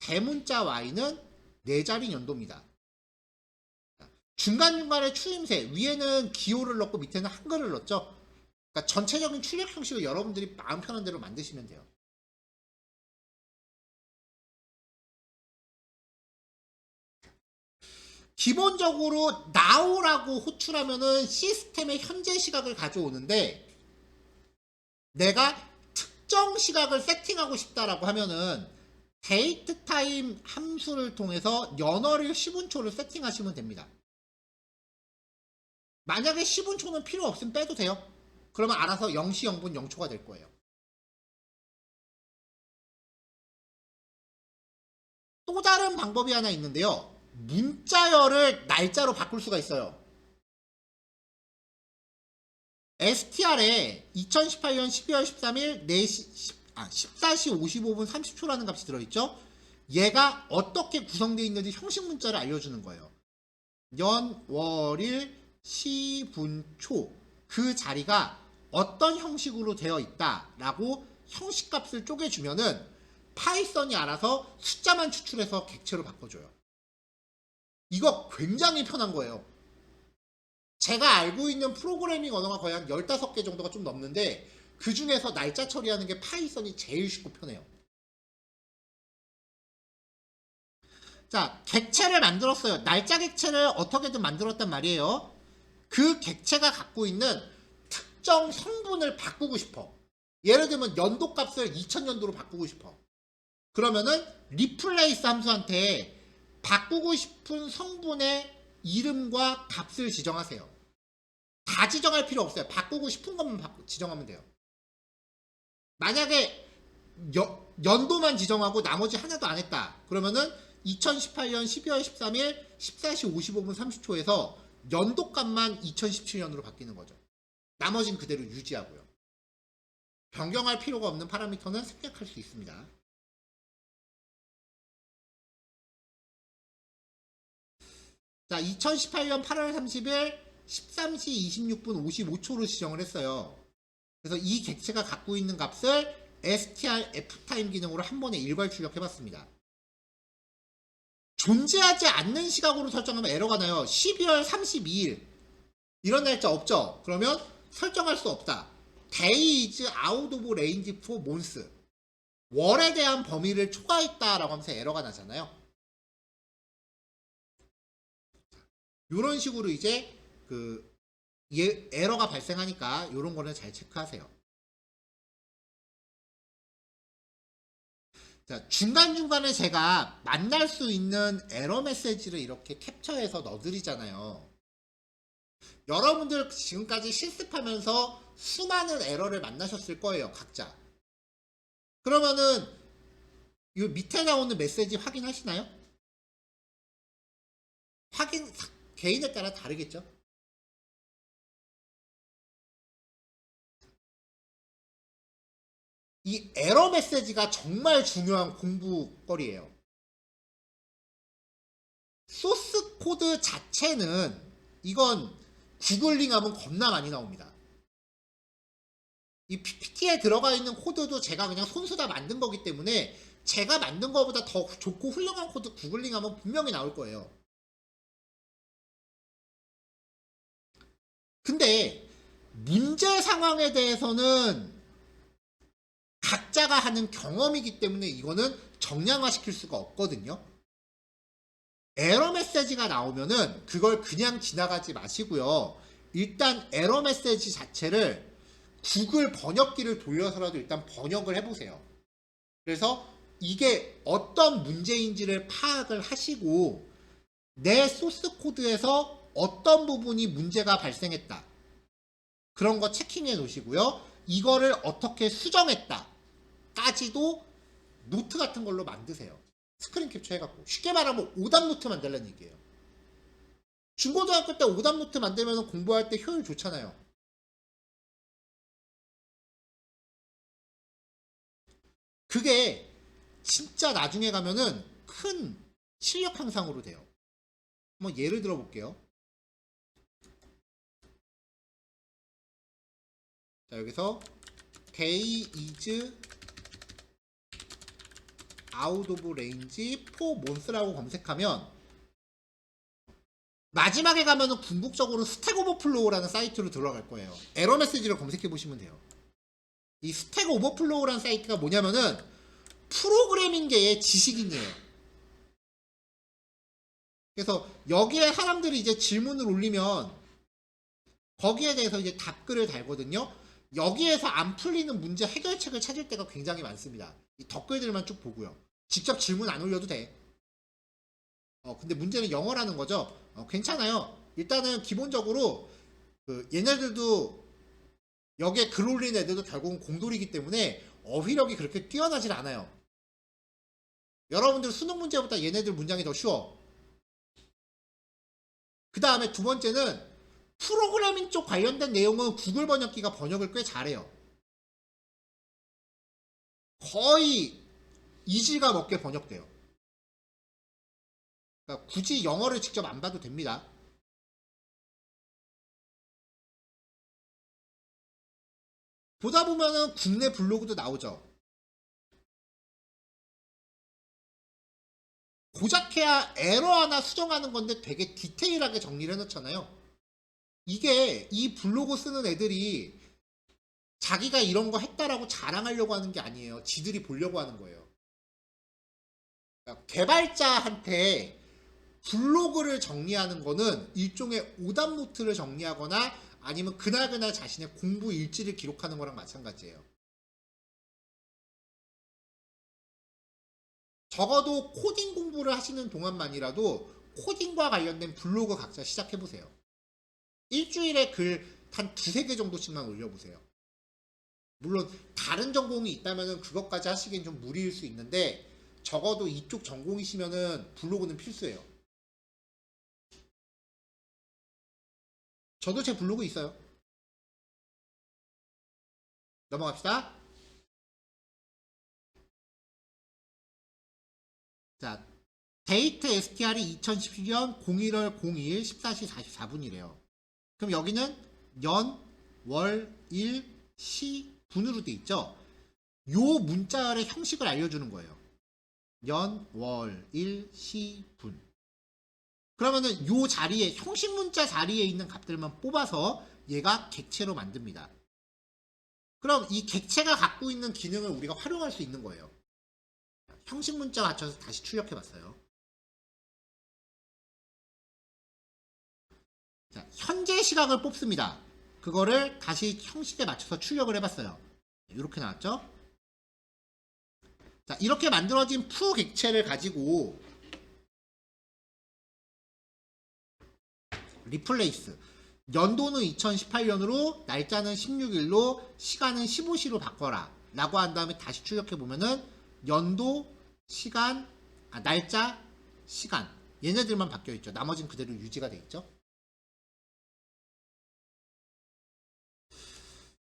대문자 y는 4자리 연도입니다. 중간중간에 추임새, 위에는 기호를 넣고 밑에는 한글을 넣었죠. 그러니까 전체적인 출력 형식을 여러분들이 마음 편한 대로 만드시면 돼요. 기본적으로 now라고 호출하면은 시스템의 현재 시각을 가져오는데 내가 특정 시각을 세팅하고 싶다라고 하면은 datetime 함수를 통해서 연월일 시분초를 세팅하시면 됩니다. 만약에 시분초는 필요 없으면 빼도 돼요. 그러면 알아서 0시 0분 0초가 될 거예요. 또 다른 방법이 하나 있는데요. 문자열을 날짜로 바꿀 수가 있어요. str에 2018년 12월 13일 14시 55분 30초라는 값이 들어있죠. 얘가 어떻게 구성되어 있는지 형식 문자를 알려주는 거예요. 연, 월일, 시, 분, 초 그 자리가 어떤 형식으로 되어 있다라고 형식 값을 쪼개주면은 파이썬이 알아서 숫자만 추출해서 객체로 바꿔줘요. 이거 굉장히 편한 거예요. 제가 알고 있는 프로그래밍 언어가 거의 한 15개 정도가 좀 넘는데 그 중에서 날짜 처리하는 게 파이썬이 제일 쉽고 편해요. 자, 객체를 만들었어요. 날짜 객체를 어떻게든 만들었단 말이에요. 그 객체가 갖고 있는 특정 성분을 바꾸고 싶어. 예를 들면 연도 값을 2000년도로 바꾸고 싶어. 그러면은 replace 함수한테 바꾸고 싶은 성분의 이름과 값을 지정하세요. 다 지정할 필요 없어요. 바꾸고 싶은 것만 지정하면 돼요. 만약에 연도만 지정하고 나머지 하나도 안 했다. 그러면은 2018년 12월 13일 14시 55분 30초에서 연도값만 2017년으로 바뀌는 거죠. 나머지는 그대로 유지하고요. 변경할 필요가 없는 파라미터는 생략할 수 있습니다. 자, 2018년 8월 30일 13시 26분 55초로 지정을 했어요. 그래서 이 객체가 갖고 있는 값을 str ftime 기능으로 한 번에 일괄 출력해봤습니다. 존재하지 않는 시각으로 설정하면 에러가 나요. 12월 32일 이런 날짜 없죠? 그러면 설정할 수 없다. Day is out of range for months. 월에 대한 범위를 초과했다라고 하면서 에러가 나잖아요. 이런 식으로 이제 에러가 발생하니까 이런 거는 잘 체크하세요. 자, 중간중간에 제가 만날 수 있는 에러 메시지를 이렇게 캡처해서 넣어드리잖아요. 여러분들 지금까지 실습하면서 수많은 에러를 만나셨을 거예요, 각자. 그러면은 이 밑에 나오는 메시지 확인하시나요? 개인에 따라 다르겠죠? 이 에러 메시지가 정말 중요한 공부거리예요. 소스 코드 자체는 이건 구글링하면 겁나 많이 나옵니다. 이 PPT에 들어가 있는 코드도 제가 그냥 손수 다 만든 거기 때문에 제가 만든 거보다 더 좋고 훌륭한 코드 구글링하면 분명히 나올 거예요. 근데 문제 상황에 대해서는 각자가 하는 경험이기 때문에 이거는 정량화시킬 수가 없거든요. 에러 메시지가 나오면은 그걸 그냥 지나가지 마시고요. 일단 에러 메시지 자체를 구글 번역기를 돌려서라도 일단 번역을 해보세요. 그래서 이게 어떤 문제인지를 파악을 하시고 내 소스 코드에서 어떤 부분이 문제가 발생했다. 그런 거 체킹해 놓으시고요. 이거를 어떻게 수정했다. 까지도 노트 같은 걸로 만드세요. 스크린 캡처 해갖고. 쉽게 말하면 오답 노트 만들라는 얘기예요. 중고등학교 때 오답 노트 만들면 공부할 때 효율 좋잖아요. 그게 진짜 나중에 가면은 큰 실력 향상으로 돼요. 한번 예를 들어 볼게요. 자, 여기서 day is out of range for months라고 검색하면 마지막에 가면은 궁극적으로 스택 오버플로우라는 사이트로 들어갈 거예요. 에러 메시지를 검색해 보시면 돼요. 이 스택 오버플로우라는 사이트가 뭐냐면은 프로그래밍계의 지식인이에요. 그래서 여기에 사람들이 이제 질문을 올리면 거기에 대해서 이제 답글을 달거든요. 여기에서 안 풀리는 문제 해결책을 찾을 때가 굉장히 많습니다. 이 댓글들만 쭉 보고요. 직접 질문 안 올려도 돼. 근데 문제는 영어라는 거죠. 괜찮아요. 일단은 기본적으로 얘네들도 여기에 글 올린 애들도 결국은 공돌이기 때문에 어휘력이 그렇게 뛰어나질 않아요. 여러분들 수능 문제보다 얘네들 문장이 더 쉬워. 그 다음에 두 번째는 프로그래밍 쪽 관련된 내용은 구글 번역기가 번역을 꽤 잘해요. 거의 이질감 없게 번역돼요. 그러니까 굳이 영어를 직접 안 봐도 됩니다. 보다 보면은 국내 블로그도 나오죠. 고작해야 에러 하나 수정하는 건데 되게 디테일하게 정리를 해놓잖아요. 이게 이 블로그 쓰는 애들이 자기가 이런 거 했다라고 자랑하려고 하는 게 아니에요. 지들이 보려고 하는 거예요. 그러니까 개발자한테 블로그를 정리하는 거는 일종의 오답 노트를 정리하거나 아니면 그날그날 자신의 공부 일지를 기록하는 거랑 마찬가지예요. 적어도 코딩 공부를 하시는 동안만이라도 코딩과 관련된 블로그 각자 시작해보세요. 일주일에 글 한 두세 개 정도씩만 올려보세요. 물론 다른 전공이 있다면 그것까지 하시기엔 좀 무리일 수 있는데 적어도 이쪽 전공이시면은 블로그는 필수예요. 저도 제 블로그 있어요. 넘어갑시다. 자, 데이트 STR이 2017년 01월 02일 14시 44분이래요. 그럼 여기는 연, 월, 일, 시, 분으로 돼 있죠? 요 문자열의 형식을 알려주는 거예요. 연, 월, 일, 시, 분. 그러면은 요 자리에 형식 문자 자리에 있는 값들만 뽑아서 얘가 객체로 만듭니다. 그럼 이 객체가 갖고 있는 기능을 우리가 활용할 수 있는 거예요. 형식 문자 맞춰서 다시 출력해 봤어요. 자, 현재 시각을 뽑습니다. 그거를 다시 형식에 맞춰서 출력을 해봤어요. 이렇게 나왔죠? 자, 이렇게 만들어진 푸 객체를 가지고 리플레이스. 연도는 2018년으로 날짜는 16일로 시간은 15시로 바꿔라 라고 한 다음에 다시 출력해 보면은 연도, 시간, 날짜, 시간 얘네들만 바뀌어 있죠. 나머지는 그대로 유지가 돼 있죠.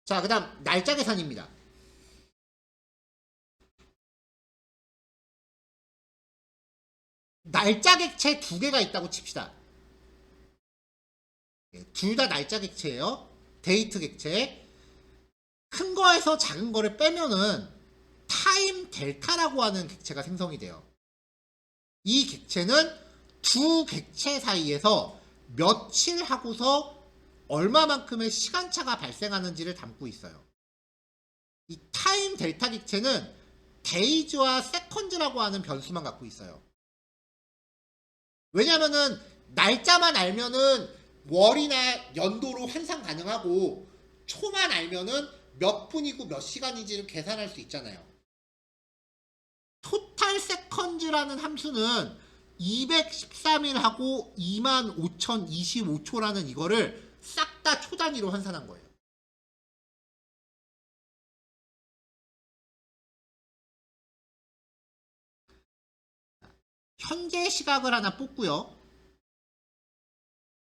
자, 그 다음 날짜 계산입니다. 날짜 객체 두 개가 있다고 칩시다. 둘 다 날짜 객체예요. 데이트 객체. 큰 거에서 작은 거를 빼면은 타임 델타라고 하는 객체가 생성이 돼요. 이 객체는 두 객체 사이에서 며칠 하고서 얼마만큼의 시간차가 발생하는지를 담고 있어요. 이 타임 델타 객체는 데이즈와 세컨즈라고 하는 변수만 갖고 있어요. 왜냐면은 날짜만 알면은 월이나 연도로 환산 가능하고 초만 알면은 몇 분이고 몇 시간인지를 계산할 수 있잖아요. 토탈 세컨즈라는 함수는 213일하고 25,025초라는 이거를 싹 다 초 단위로 환산한 거예요. 현재 시각을 하나 뽑고요.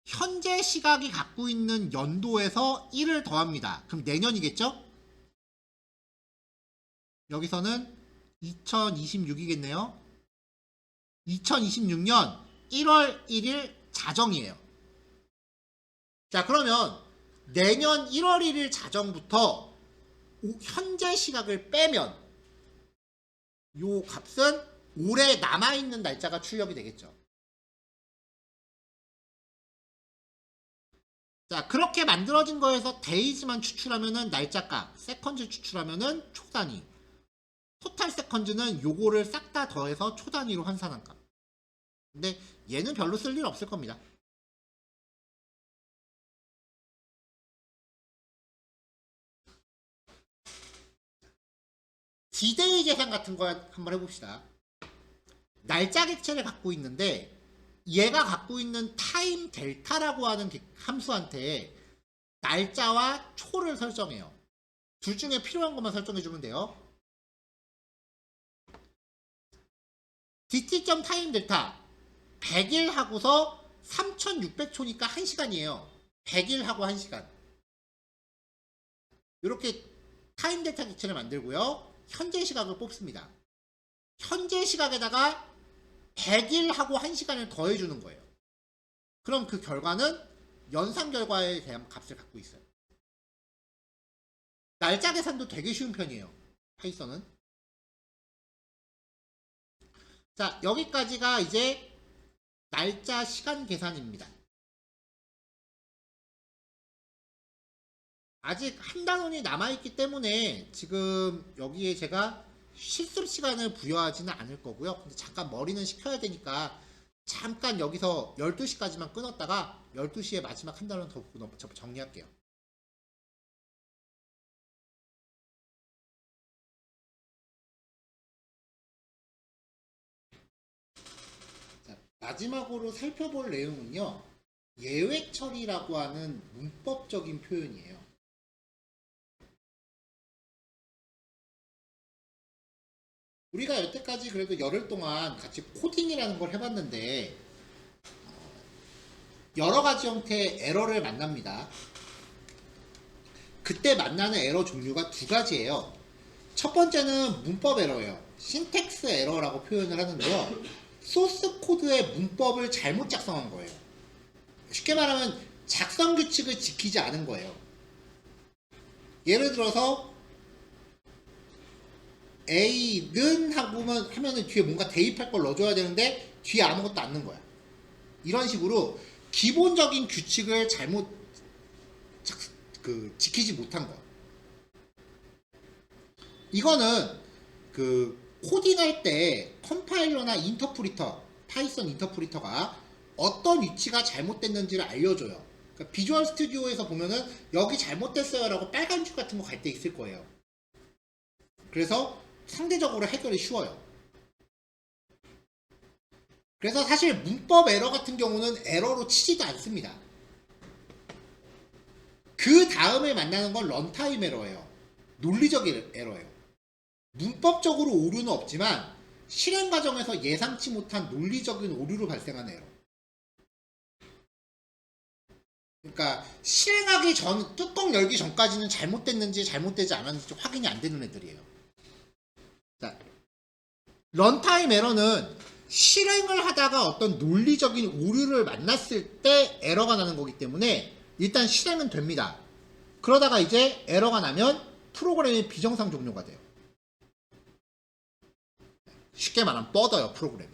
현재 시각이 갖고 있는 연도에서 1을 더합니다. 그럼 내년이겠죠? 여기서는 2026이겠네요. 2026년 1월 1일 자정이에요. 자, 그러면 내년 1월 1일 자정부터 현재 시각을 빼면 요 값은 올해 남아있는 날짜가 출력이 되겠죠. 자, 그렇게 만들어진 거에서 데이즈만 추출하면은 날짜값, 세컨즈 추출하면은 초 단위, 토탈 세컨즈는 요거를 싹 다 더해서 초 단위로 환산한 값. 근데 얘는 별로 쓸 일 없을 겁니다. 디데이 계산 같은 거 한번 해봅시다. 날짜 객체를 갖고 있는데 얘가 갖고 있는 타임 델타라고 하는 함수한테 날짜와 초를 설정해요. 둘 중에 필요한 것만 설정해주면 돼요. dt.타임 델타 100일 하고서 3600초니까 1시간이에요. 100일 하고 1시간. 이렇게 타임 델타 객체를 만들고요. 현재 시각을 뽑습니다. 현재 시각에다가 100일 하고 1시간을 더해주는 거예요. 그럼 그 결과는 연산 결과에 대한 값을 갖고 있어요. 날짜 계산도 되게 쉬운 편이에요. 파이썬은. 자, 여기까지가 이제 날짜 시간 계산입니다. 아직 한 단원이 남아있기 때문에 지금 여기에 제가 실습 시간을 부여하지는 않을 거고요. 근데 잠깐 머리는 식혀야 되니까 잠깐 여기서 12시까지만 끊었다가 12시에 마지막 한 단원 더 정리할게요. 자, 마지막으로 살펴볼 내용은요. 예외 처리라고 하는 문법적인 표현이에요. 우리가 여태까지 그래도 열흘 동안 같이 코딩이라는 걸 해봤는데 여러 가지 형태의 에러를 만납니다. 그때 만나는 에러 종류가 두 가지예요. 첫 번째는 문법 에러예요. 신텍스 에러라고 표현을 하는데요. 소스 코드의 문법을 잘못 작성한 거예요. 쉽게 말하면 작성 규칙을 지키지 않은 거예요. 예를 들어서 A는 하면은 뒤에 뭔가 대입할 걸 넣어줘야 되는데 뒤에 아무것도 안 넣은 거야. 이런 식으로 기본적인 규칙을 잘못 지키지 못한 거야. 이거는 코딩할 때 컴파일러나 인터프리터, 파이썬 인터프리터가 어떤 위치가 잘못됐는지를 알려줘요. 그러니까 비주얼 스튜디오에서 보면은 여기 잘못됐어요 라고 빨간 줄 같은 거 갈 때 있을 거예요. 그래서 상대적으로 해결이 쉬워요. 그래서 사실 문법 에러 같은 경우는 에러로 치지도 않습니다. 그 다음에 만나는 건 런타임 에러예요. 논리적 에러예요. 문법적으로 오류는 없지만 실행 과정에서 예상치 못한 논리적인 오류로 발생하는 에러. 그러니까 실행하기 전, 뚜껑 열기 전까지는 잘못됐는지 잘못되지 않았는지 확인이 안 되는 애들이에요. 자, 런타임 에러는 실행을 하다가 어떤 논리적인 오류를 만났을 때 에러가 나는 거기 때문에 일단 실행은 됩니다. 그러다가 이제 에러가 나면 프로그램이 비정상 종료가 돼요. 쉽게 말하면 뻗어요, 프로그램이.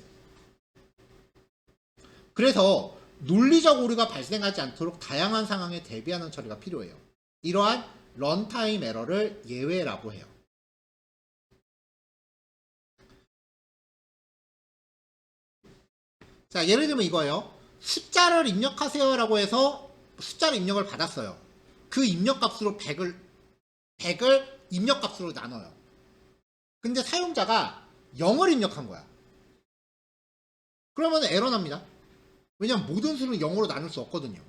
그래서 논리적 오류가 발생하지 않도록 다양한 상황에 대비하는 처리가 필요해요. 이러한 런타임 에러를 예외라고 해요. 자, 예를 들면 이거예요. 숫자를 입력하세요 라고 해서 숫자를 입력을 받았어요. 그 입력값으로 100을 입력값으로 나눠요. 근데 사용자가 0을 입력한 거야. 그러면 에러 납니다. 왜냐면 모든 수는 0으로 나눌 수 없거든요.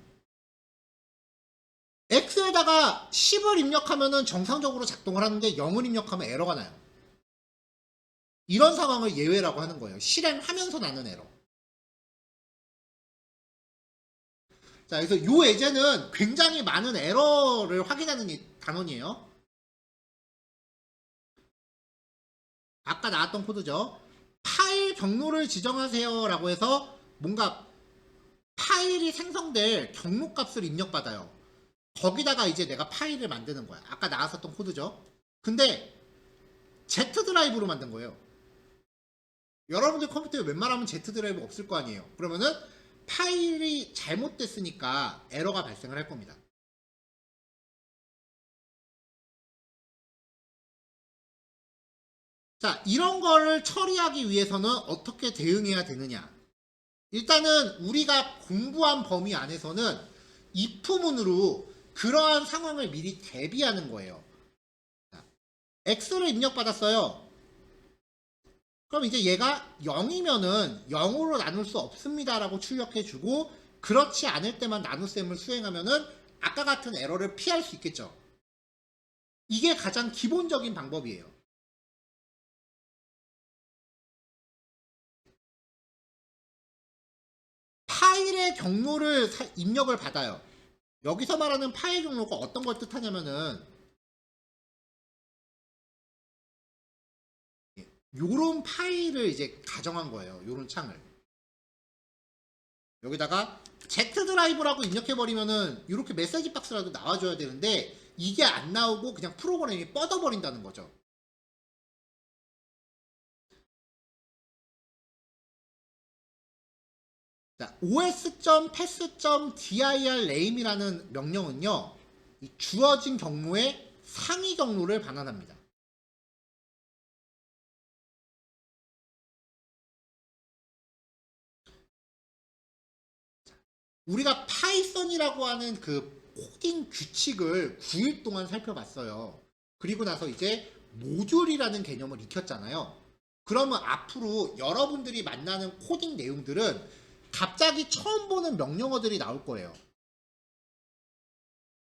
X에다가 10을 입력하면 정상적으로 작동을 하는데 0을 입력하면 에러가 나요. 이런 상황을 예외라고 하는 거예요. 실행하면서 나는 에러. 자, 그래서 요 예제는 굉장히 많은 에러를 확인하는 단원이에요. 아까 나왔던 코드죠. 파일 경로를 지정하세요 라고 해서 뭔가 파일이 생성될 경로 값을 입력받아요. 거기다가 이제 내가 파일을 만드는 거야. 아까 나왔었던 코드죠. 근데 Z 드라이브로 만든 거예요. 여러분들 컴퓨터에 웬만하면 Z 드라이브 없을 거 아니에요. 그러면은 파일이 잘못됐으니까 에러가 발생을 할 겁니다. 자, 이런 거를 처리하기 위해서는 어떻게 대응해야 되느냐? 일단은 우리가 공부한 범위 안에서는 if문으로 그러한 상황을 미리 대비하는 거예요. 자, X를 입력받았어요. 그럼 이제 얘가 0이면은 0으로 나눌 수 없습니다 라고 출력해주고, 그렇지 않을 때만 나눗셈을 수행하면은 아까 같은 에러를 피할 수 있겠죠. 이게 가장 기본적인 방법이에요. 파일의 경로를 입력을 받아요. 여기서 말하는 파일 경로가 어떤 걸 뜻하냐면은 요런 파일을 이제 가정한 거예요. 요런 창을. 여기다가 Z 드라이브라고 입력해버리면은 이렇게 메시지 박스라도 나와줘야 되는데 이게 안 나오고 그냥 프로그램이 뻗어버린다는 거죠. 자, os.pass.dir name이라는 명령은요, 이 주어진 경로의 상위 경로를 반환합니다. 우리가 파이썬이라고 하는 그 코딩 규칙을 9일 동안 살펴봤어요. 그리고 나서 이제 모듈이라는 개념을 익혔잖아요. 그러면 앞으로 여러분들이 만나는 코딩 내용들은 갑자기 처음 보는 명령어들이 나올 거예요.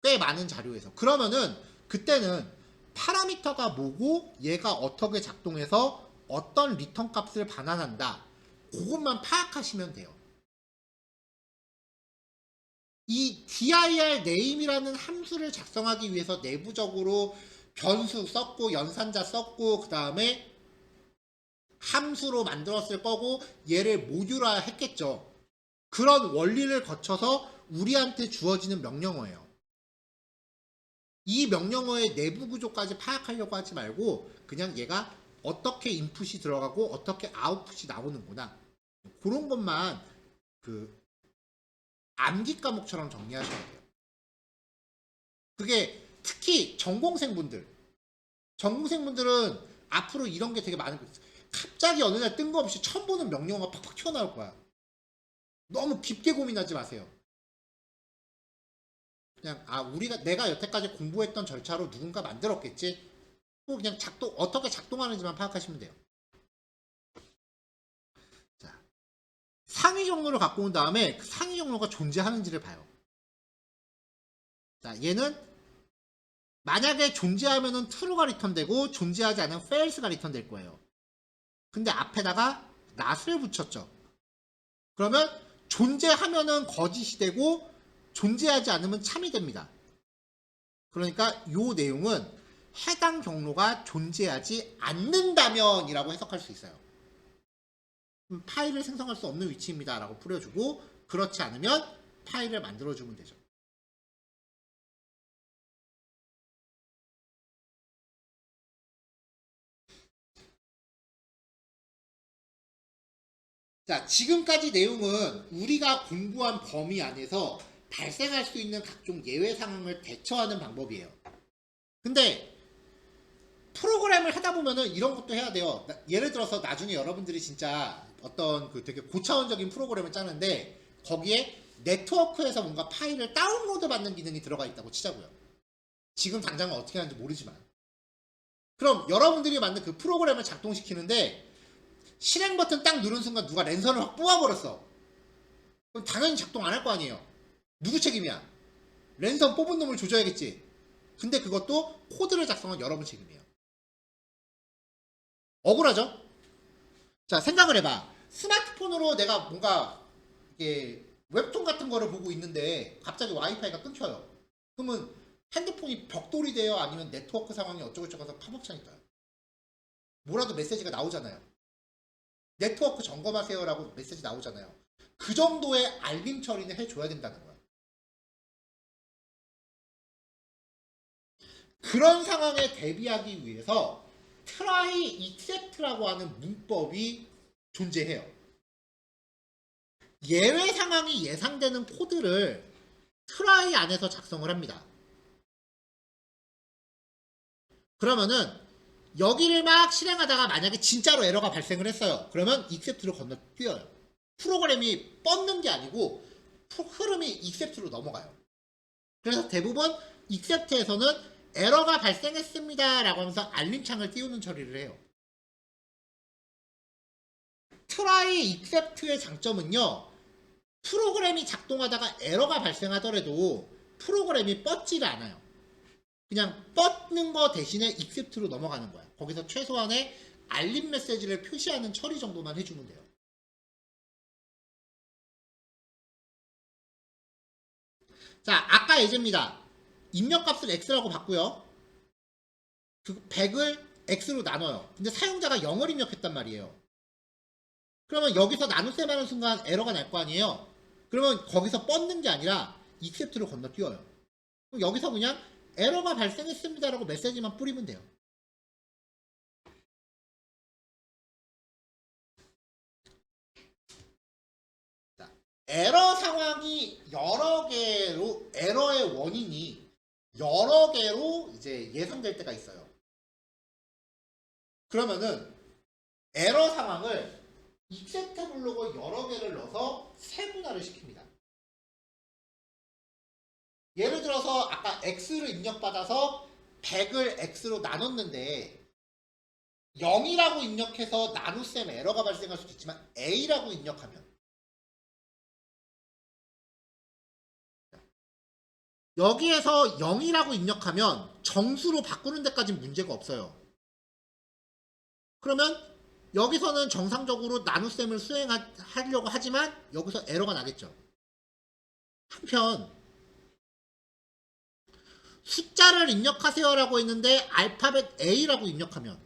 꽤 많은 자료에서. 그러면은 그때는 파라미터가 뭐고 얘가 어떻게 작동해서 어떤 리턴 값을 반환한다. 그것만 파악하시면 돼요. 이 dir name이라는 함수를 작성하기 위해서 내부적으로 변수 썼고 연산자 썼고 그 다음에 함수로 만들었을 거고 얘를 모듈화 했겠죠. 그런 원리를 거쳐서 우리한테 주어지는 명령어예요. 이 명령어의 내부 구조까지 파악하려고 하지 말고 그냥 얘가 어떻게 인풋이 들어가고 어떻게 아웃풋이 나오는구나, 그런 것만 그 암기 과목처럼 정리하셔야 돼요. 그게 특히 전공생분들은 앞으로 이런 게 되게 많은 거예요. 갑자기 어느 날 뜬금없이 처음 보는 명령어가 팍팍 튀어나올 거야. 너무 깊게 고민하지 마세요. 그냥 내가 여태까지 공부했던 절차로 누군가 만들었겠지. 그냥 어떻게 작동하는지만 파악하시면 돼요. 자, 상위 경로를 갖고 온 다음에 그 상위 경로가 존재하는지를 봐요. 자, 얘는 만약에 존재하면은 true가 리턴되고 존재하지 않으면 false가 리턴될 거예요. 근데 앞에다가 not을 붙였죠. 그러면 존재하면은 거짓이 되고 존재하지 않으면 참이 됩니다. 그러니까 이 내용은 해당 경로가 존재하지 않는다면 이라고 해석할 수 있어요. 파일을 생성할 수 없는 위치입니다 라고 뿌려주고, 그렇지 않으면 파일을 만들어주면 되죠. 자, 지금까지 내용은 우리가 공부한 범위 안에서 발생할 수 있는 각종 예외 상황을 대처하는 방법이에요. 근데 프로그램을 하다 보면은 이런 것도 해야 돼요. 예를 들어서 나중에 여러분들이 진짜 어떤 그 되게 고차원적인 프로그램을 짜는데 거기에 네트워크에서 뭔가 파일을 다운로드 받는 기능이 들어가 있다고 치자고요. 지금 당장은 어떻게 하는지 모르지만. 그럼 여러분들이 만든 그 프로그램을 작동시키는데 실행 버튼 딱 누른 순간 누가 랜선을 확 뽑아버렸어. 그럼 당연히 작동 안 할 거 아니에요. 누구 책임이야? 랜선 뽑은 놈을 조져야겠지. 근데 그것도 코드를 작성한 여러분 책임이에요. 억울하죠? 자, 생각을 해봐. 스마트폰으로 내가 뭔가 이게 웹툰 같은 거를 보고 있는데 갑자기 와이파이가 끊겨요. 그러면 핸드폰이 벽돌이 돼요? 아니면 네트워크 상황이 어쩌고저쩌고 해서 팝업창이 떠요? 뭐라도 메시지가 나오잖아요. 네트워크 점검하세요 라고 메시지 나오잖아요. 그 정도의 알림 처리는 해줘야 된다는 거야. 그런 상황에 대비하기 위해서 try except라고 하는 문법이 존재해요. 예외 상황이 예상되는 코드를 try 안에서 작성을 합니다. 그러면은 여기를 막 실행하다가 만약에 진짜로 에러가 발생을 했어요. 그러면 except로 건너뛰어요. 프로그램이 뻗는 게 아니고 흐름이 except로 넘어가요. 그래서 대부분 except에서는 에러가 발생했습니다 라고 하면서 알림창을 띄우는 처리를 해요. try except의 장점은요, 프로그램이 작동하다가 에러가 발생하더라도 프로그램이 뻗지를 않아요. 그냥 뻗는 거 대신에 except로 넘어가는 거야. 거기서 최소한의 알림 메시지를 표시하는 처리 정도만 해주면 돼요. 자, 아까 예제입니다. 입력값을 x라고 받고요. 그 100을 x로 나눠요. 근데 사용자가 0을 입력했단 말이에요. 그러면 여기서 나눗셈 하는 순간 에러가 날 거 아니에요. 그러면 거기서 뻗는 게 아니라 except로 건너뛰어요. 그럼 여기서 그냥 에러가 발생했습니다라고 메시지만 뿌리면 돼요. 자, 에러 상황이 여러 개로, 에러의 원인이 여러 개로 이제 예상될 때가 있어요. 그러면은 에러 상황을 except 블록을 여러 개를 넣어서 세분화를 시킵니다. 예를 들어서 아까 x를 입력받아서 100을 x로 나눴는데 0이라고 입력해서 나눗셈 에러가 발생할 수도 있지만 a라고 입력하면, 여기에서 0이라고 입력하면 정수로 바꾸는 데까지는 문제가 없어요. 그러면 여기서는 정상적으로 나눗셈을 수행하려고 하지만 여기서 에러가 나겠죠. 한편 숫자를 입력하세요 라고 했는데 알파벳 A라고 입력하면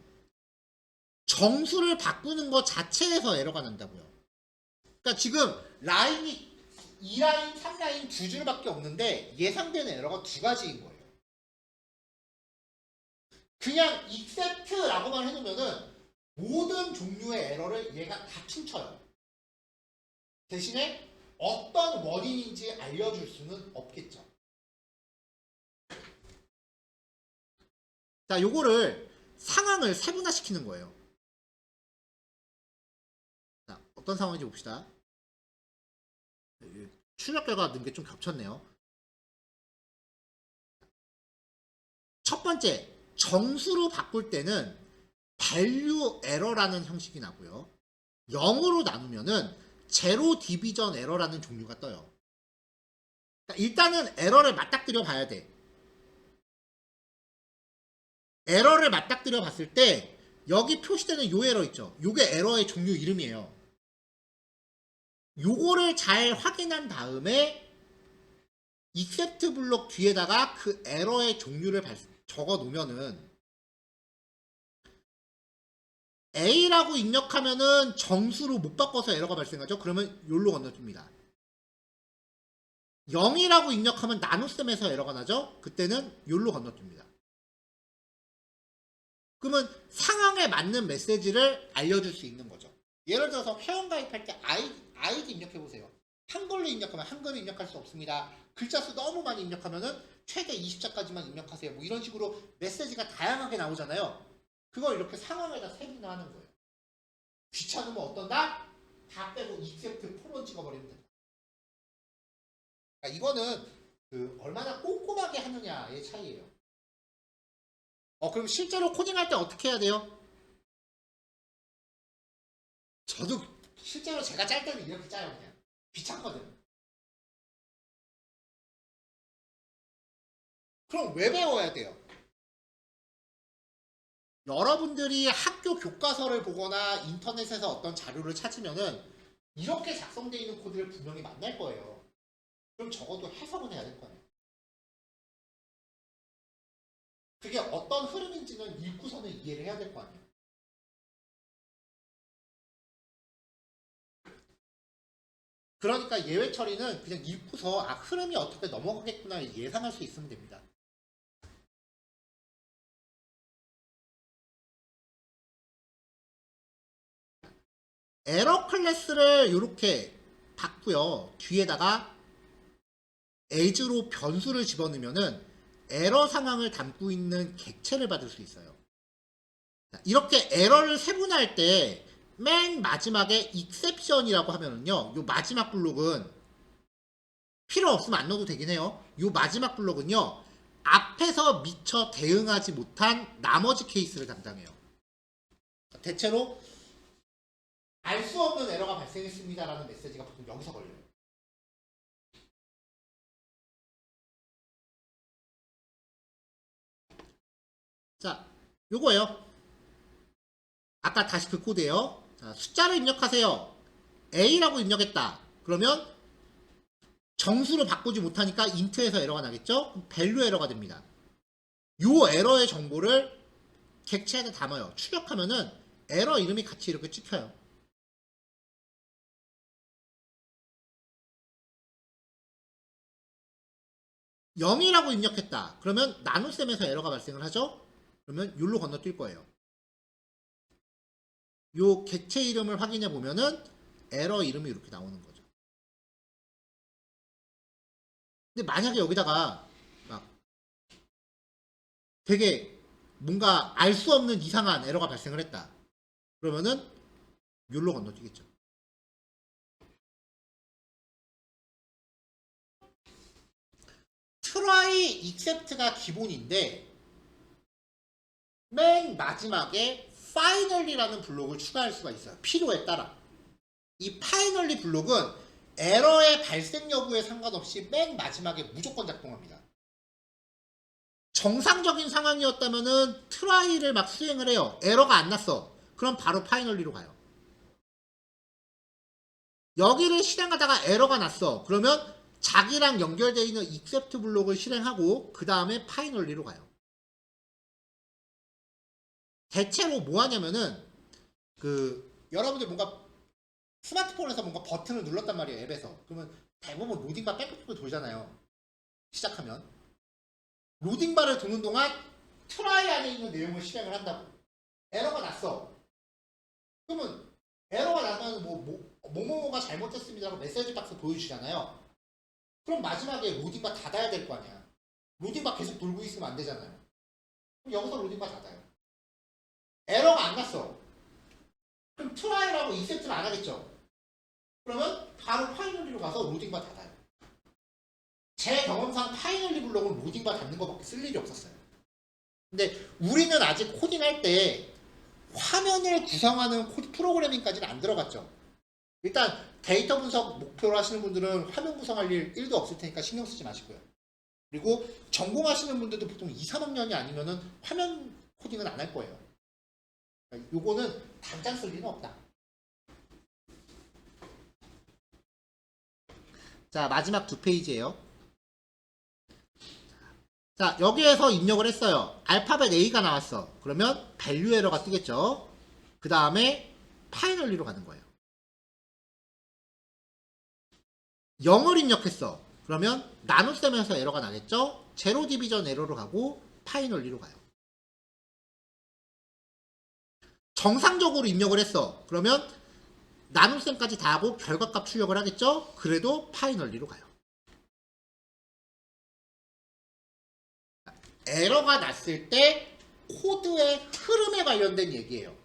정수를 바꾸는 것 자체에서 에러가 난다고요. 그러니까 지금 라인이 2라인, 3라인 두 줄밖에 없는데 예상되는 에러가 두 가지인 거예요. 그냥 except라고만 해놓으면은 모든 종류의 에러를 얘가 다 춤춰요. 대신에 어떤 원인인지 알려줄 수는 없겠죠. 자, 요거를 상황을 세분화시키는 거예요. 자, 어떤 상황인지 봅시다. 출력 결과가 넣은 게 좀 겹쳤네요. 첫 번째, 정수로 바꿀 때는 value 에러라는 형식이 나고요. 0으로 나누면은 제로 디비전 에러라는 종류가 떠요. 일단은 에러를 맞닥뜨려 봐야 돼. 에러를 맞닥뜨려 봤을 때 여기 표시되는 요 에러 있죠. 요게 에러의 종류 이름이에요. 요거를 잘 확인한 다음에 except 블록 뒤에다가 그 에러의 종류를 적어 놓으면은 A라고 입력하면은 정수로 못 바꿔서 에러가 발생하죠. 그러면 요로 건너줍니다. 0이라고 입력하면 나눗셈에서 에러가 나죠. 그때는 요로 건너줍니다. 그러면 상황에 맞는 메시지를 알려줄 수 있는 거죠. 예를 들어서 회원가입할 때 아이디 입력해보세요. 한글로 입력하면 한글을 입력할 수 없습니다. 글자 수 너무 많이 입력하면은 최대 20자까지만 입력하세요. 뭐 이런 식으로 메시지가 다양하게 나오잖아요. 그걸 이렇게 상황에다 세분화하는 거예요. 귀찮으면 어떤다? 다 빼고 except 폴원 찍어버리면 된다. 그러니까 이거는 그 얼마나 꼼꼼하게 하느냐의 차이예요. 그럼 실제로 코딩할 때 어떻게 해야 돼요? 저도 실제로 제가 짤 때는 이렇게 짜요. 그냥 귀찮거든. 그럼 왜 배워야 돼요? 여러분들이 학교 교과서를 보거나 인터넷에서 어떤 자료를 찾으면은 이렇게 작성되어 있는 코드를 분명히 만날 거예요. 그럼 적어도 해석은 해야 될 거 아니에요. 그게 어떤 흐름인지는 읽고서는 이해를 해야 될 거 아니에요. 그러니까 예외 처리는 그냥 읽고서 흐름이 어떻게 넘어가겠구나 예상할 수 있으면 됩니다. 에러 클래스를 이렇게 받고요. 뒤에다가 as로 변수를 집어넣으면은 에러 상황을 담고 있는 객체를 받을 수 있어요. 이렇게 에러를 세분화할 때 맨 마지막에 exception이라고 하면은요, 요 마지막 블록은 필요 없으면 안 넣어도 되긴 해요. 요 마지막 블록은요, 앞에서 미처 대응하지 못한 나머지 케이스를 담당해요. 대체로 알 수 없는 에러가 발생했습니다라는 메시지가 보통 여기서 걸려요. 자, 요거예요. 아까 다시 그 코드예요. 자, 숫자를 입력하세요. A라고 입력했다. 그러면 정수로 바꾸지 못하니까 인트에서 에러가 나겠죠? 밸류 에러가 됩니다. 요 에러의 정보를 객체에다 담아요. 출력하면은 에러 이름이 같이 이렇게 찍혀요. (0이라고) 입력했다. 그러면 나눗셈에서 에러가 발생을 하죠? 그러면 요로 건너뛸 거예요. 요 객체 이름을 확인해 보면은 에러 이름이 이렇게 나오는 거죠. 근데 만약에 여기다가 막 되게 뭔가 알 수 없는 이상한 에러가 발생을 했다. 그러면은 요로 건너뛰겠죠. try except가 기본인데 맨 마지막에 finally라는 블록을 추가할 수가 있어요. 필요에 따라. 이 finally 블록은 에러의 발생 여부에 상관없이 맨 마지막에 무조건 작동합니다. 정상적인 상황이었다면은 try를 막 수행을 해요. 에러가 안 났어. 그럼 바로 finally로 가요. 여기를 실행하다가 에러가 났어. 그러면 자기랑 연결되어 있는 except 블록을 실행하고 그 다음에 finally로 가요. 대체로 뭐 하냐면은 여러분들 뭔가 스마트폰에서 뭔가 버튼을 눌렀단 말이에요. 앱에서. 그러면 대부분 로딩바 빽빽빽 돌잖아요. 시작하면 로딩바를 도는 동안 트라이 안에 있는 내용을 실행을 한다고. 에러가 났어. 그러면 에러가 나면 뭐뭐가 잘못됐습니다라고 메시지 박스 보여주잖아요. 그럼 마지막에 로딩바 닫아야 될 거 아니야. 로딩바 계속 돌고 있으면 안 되잖아요. 그럼 여기서 로딩바 닫아요. 에러가 안 났어. 그럼 트라이라고 이세트를 안 하겠죠. 그러면 바로 파이널리로 가서 로딩바 닫아요. 제 경험상 파이널리 블록은 로딩바 닫는 것밖에 쓸 일이 없었어요. 근데 우리는 아직 코딩할 때 화면을 구성하는 프로그래밍까지는 안 들어갔죠. 일단 데이터 분석 목표로 하시는 분들은 화면 구성할 일 1도 없을 테니까 신경 쓰지 마시고요. 그리고 전공하시는 분들도 보통 2, 3학년이 아니면은 화면 코딩은 안 할 거예요. 그러니까 요거는 당장 쓸 일은 없다. 자, 마지막 두 페이지예요. 자, 여기에서 입력을 했어요. 알파벳 A가 나왔어. 그러면 밸류 에러가 뜨겠죠. 그 다음에 파이널리로 가는 거예요. 0을 입력했어. 그러면 나눗셈에서 에러가 나겠죠. 제로 디비전 에러로 가고 파이널리로 가요. 정상적으로 입력을 했어. 그러면 나눗셈까지 다 하고 결과값 출력을 하겠죠. 그래도 파이널리로 가요. 에러가 났을 때 코드의 흐름에 관련된 얘기예요.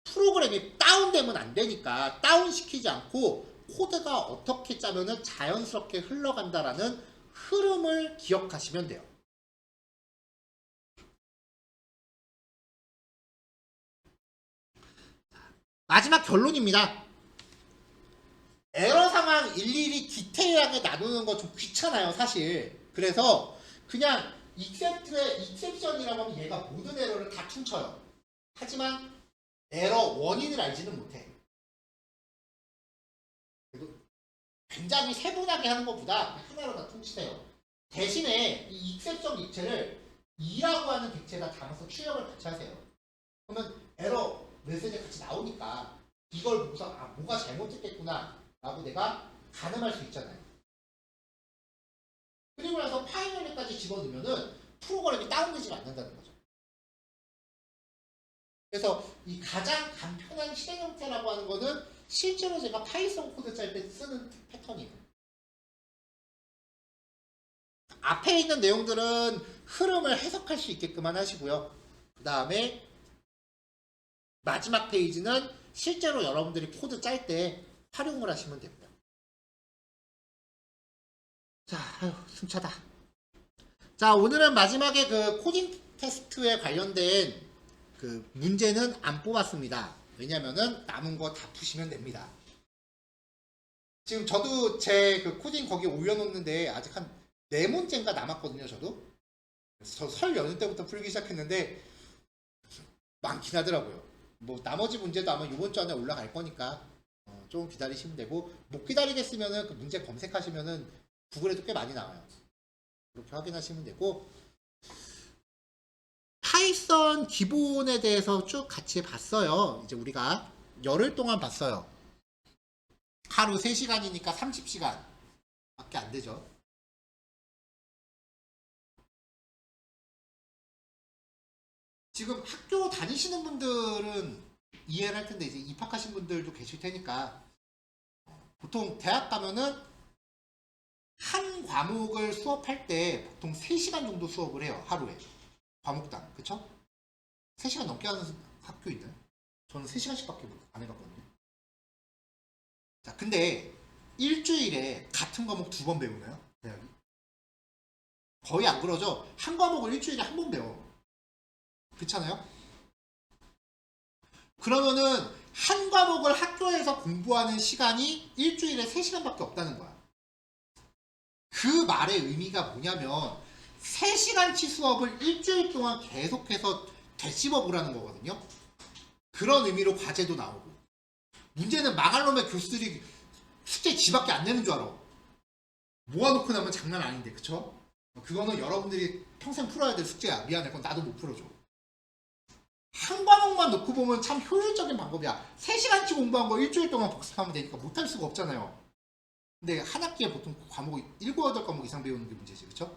프로그램이 다운되면 안 되니까 다운시키지 않고 코드가 어떻게 짜면은 자연스럽게 흘러간다라는 흐름을 기억하시면 돼요. 마지막 결론입니다. 에러 상황 일일이 디테일하게 나누는 거 좀 귀찮아요, 사실. 그래서 그냥 익셉트의 익셉션이라고 하면 얘가 모든 에러를 다 퉁쳐요. 하지만 에러 원인을 알지는 못해. 그래도 굉장히 세분하게 하는 것보다 하나로 다 퉁치세요. 대신에 이 익셉션 객체를 2라고 하는 객체에다 담아서 출력을 같이 하세요. 그러면 에러 메시지 같이 나오니까 이걸 보고서 아 뭐가 잘못됐겠구나 라고 내가 가늠할 수 있잖아요. 그리고 나서 파이널리까지 집어넣으면은 프로그램이 다운되지 않는다는 거죠. 그래서 이 가장 간편한 실행 형태라고 하는 거는 실제로 제가 파이썬 코드 짤 때 쓰는 패턴이에요. 앞에 있는 내용들은 흐름을 해석할 수 있게끔만 하시고요. 그 다음에 마지막 페이지는 실제로 여러분들이 코드 짤 때 활용을 하시면 됩니다. 자, 아유, 숨차다. 자, 오늘은 마지막에 그 코딩 테스트에 관련된 그 문제는 안 뽑았습니다. 왜냐면은 남은 거 다 푸시면 됩니다. 지금 저도 제 그 코딩 거기 올려놓는데 아직 한 4문제인가 남았거든요, 저도. 저 설 연휴 때부터 풀기 시작했는데 많긴 하더라고요. 뭐 나머지 문제도 아마 이번 주 안에 올라갈 거니까 조금 기다리시면 되고 못 기다리겠으면은 그 문제 검색하시면은 구글에도 꽤 많이 나와요. 그렇게 확인하시면 되고 파이썬 기본에 대해서 쭉 같이 봤어요. 이제 우리가 열흘 동안 봤어요. 하루 3시간이니까 30시간 밖에 안 되죠. 지금 학교 다니시는 분들은 이해를 할 텐데 이제 입학하신 분들도 계실 테니까 보통 대학 가면은 한 과목을 수업할 때 보통 3시간 정도 수업을 해요. 하루에. 과목당. 그쵸? 3시간 넘게 하는 학교 있나요? 저는 3시간씩밖에 안 해봤거든요. 자, 근데 일주일에 같은 과목 2번 배우나요? 대학이? 거의 안 그러죠? 한 과목을 일주일에 한 번 배워. 그렇잖아요? 그러면은 한 과목을 학교에서 공부하는 시간이 일주일에 3시간밖에 없다는 거야. 그 말의 의미가 뭐냐면 3시간치 수업을 일주일 동안 계속해서 되씹어 보라는 거거든요. 그런 의미로 과제도 나오고 문제는 망할 놈의 교수들이 숙제 지밖에 안 내는 줄 알아. 모아놓고 나면 장난 아닌데 그쵸? 그거는 여러분들이 평생 풀어야 될 숙제야. 미안해 그건 나도 못 풀어줘. 한 과목만 놓고 보면 참 효율적인 방법이야. 3시간치 공부한 거 일주일 동안 복습하면 되니까 못할 수가 없잖아요. 근데 한 학기에 보통 과목이 7, 8과목 이상 배우는 게 문제지 그쵸?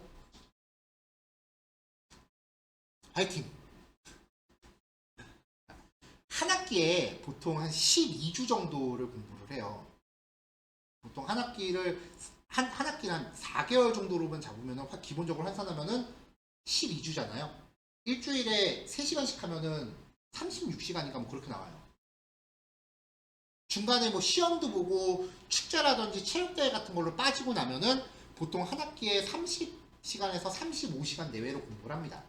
화이팅! 한 학기에 보통 한 12주 정도를 공부를 해요. 보통 한 학기를 한 학기를 한 4개월 정도로만 잡으면 기본적으로 환산하면은 12주잖아요. 일주일에 3시간씩 하면은 36시간인가 뭐 그렇게 나와요. 중간에 뭐 시험도 보고 축제라든지 체육대회 같은 걸로 빠지고 나면은 보통 한 학기에 30시간에서 35시간 내외로 공부를 합니다.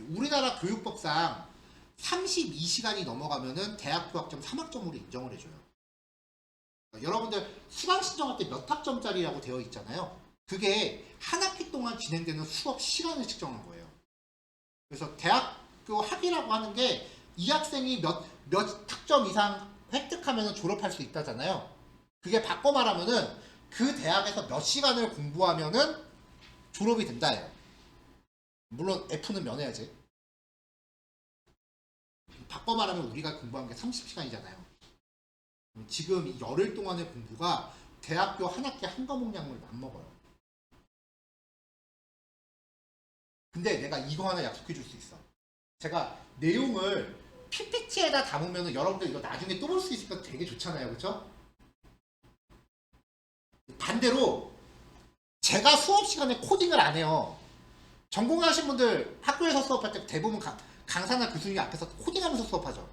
우리나라 교육법상 32시간이 넘어가면은 대학교 학점 3학점으로 인정을 해줘요. 여러분들 수강 신청할 때 몇 학점짜리라고 되어 있잖아요. 그게 한 학기 동안 진행되는 수업 시간을 측정한 거예요. 그래서 대학교 학위라고 하는 게 이 학생이 몇 학점 이상 획득하면 졸업할 수 있다잖아요. 그게 바꿔 말하면은 그 대학에서 몇 시간을 공부하면은 졸업이 된다예요. 물론 F는 면해야지. 바꿔 말하면 우리가 공부한 게 30시간이잖아요. 지금 이 열흘 동안의 공부가 대학교 한 학기 한 과목량을 맞먹어요. 근데 내가 이거 하나 약속해 줄 수 있어. 제가 내용을 PPT에다 담으면 여러분들 이거 나중에 또 볼 수 있으니까 되게 좋잖아요. 그쵸? 반대로 제가 수업 시간에 코딩을 안 해요. 전공하신 분들 학교에서 수업할 때 대부분 강사나 교수님 앞에서 코딩하면서 수업하죠.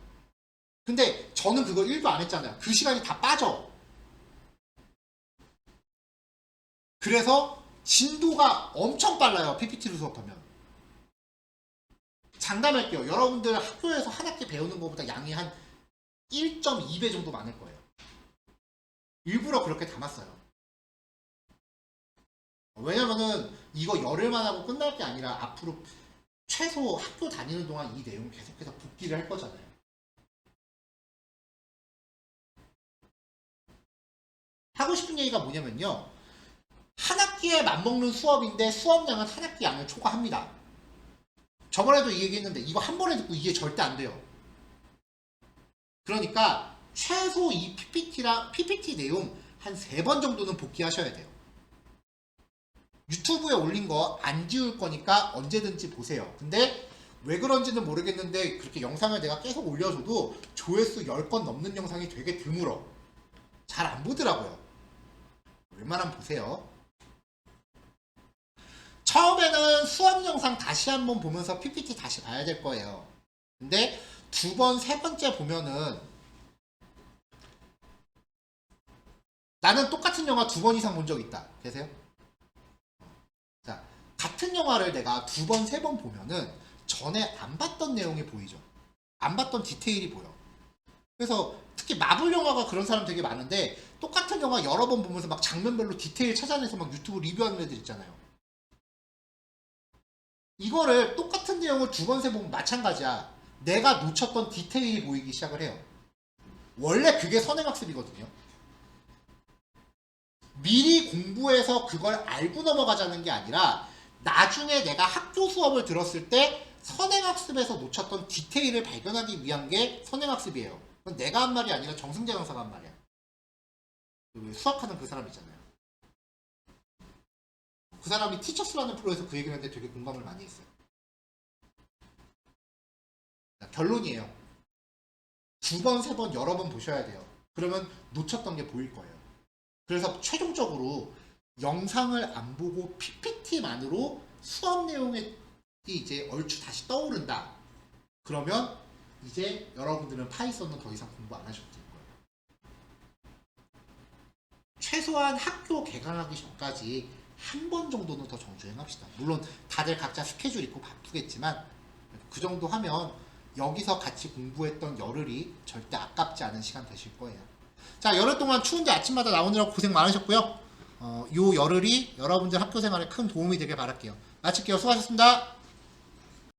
근데 저는 그거 1도 안 했잖아요. 그 시간이 다 빠져. 그래서 진도가 엄청 빨라요. PPT로 수업하면. 장담할게요. 여러분들 학교에서 한 학기 배우는 것보다 양이 한 1.2배 정도 많을 거예요. 일부러 그렇게 담았어요. 왜냐면은 이거 열흘만 하고 끝날 게 아니라 앞으로 최소 학교 다니는 동안 이 내용을 계속해서 복기를 할 거잖아요. 하고 싶은 얘기가 뭐냐면요. 한 학기에 맞먹는 수업인데 수업량은 한 학기 양을 초과합니다. 저번에도 이 얘기했는데 이거 한 번에 듣고 이게 절대 안 돼요. 그러니까 최소 이 PPT 내용 한 3번 정도는 복귀하셔야 돼요. 유튜브에 올린 거 안 지울 거니까 언제든지 보세요. 근데 왜 그런지는 모르겠는데 그렇게 영상을 내가 계속 올려줘도 조회수 10건 넘는 영상이 되게 드물어. 잘 안 보더라고요. 웬만하면 보세요. 처음에는 수업 영상 다시 한번 보면서 PPT 다시 봐야 될 거예요. 근데 두 번, 세 번째 보면은 나는 똑같은 영화 2번 이상 본 적 있다. 계세요? 자, 같은 영화를 내가 2번, 3번 보면은 전에 안 봤던 내용이 보이죠. 안 봤던 디테일이 보여. 그래서 특히 마블 영화가 그런 사람 되게 많은데 똑같은 영화 여러 번 보면서 막 장면별로 디테일 찾아내서 막 유튜브 리뷰하는 애들 있잖아요. 이거를 똑같은 내용을 2번, 3번 마찬가지야. 내가 놓쳤던 디테일이 보이기 시작을 해요. 원래 그게 선행학습이거든요. 미리 공부해서 그걸 알고 넘어가자는 게 아니라 나중에 내가 학교 수업을 들었을 때 선행학습에서 놓쳤던 디테일을 발견하기 위한 게 선행학습이에요. 그건 내가 한 말이 아니라 정승재 강사가 한 말이야. 수학하는 그 사람 있잖아요. 그 사람이 티처스라는 프로에서 그 얘기를 했는데 되게 공감을 많이 했어요. 결론이에요. 2번, 3번 여러 번 보셔야 돼요. 그러면 놓쳤던 게 보일 거예요. 그래서 최종적으로 영상을 안 보고 PPT만으로 수업 내용이 이제 얼추 다시 떠오른다. 그러면 이제 여러분들은 파이썬은 더 이상 공부 안 하셔도 될 거예요. 최소한 학교 개강하기 전까지 한 번 정도는 더 정주행합시다. 물론 다들 각자 스케줄 있고 바쁘겠지만 그 정도 하면 여기서 같이 공부했던 열흘이 절대 아깝지 않은 시간 되실 거예요. 자, 열흘 동안 추운데 아침마다 나오느라고 고생 많으셨고요. 요 열흘이 여러분들 학교 생활에 큰 도움이 되길 바랄게요. 마칠게요. 수고하셨습니다.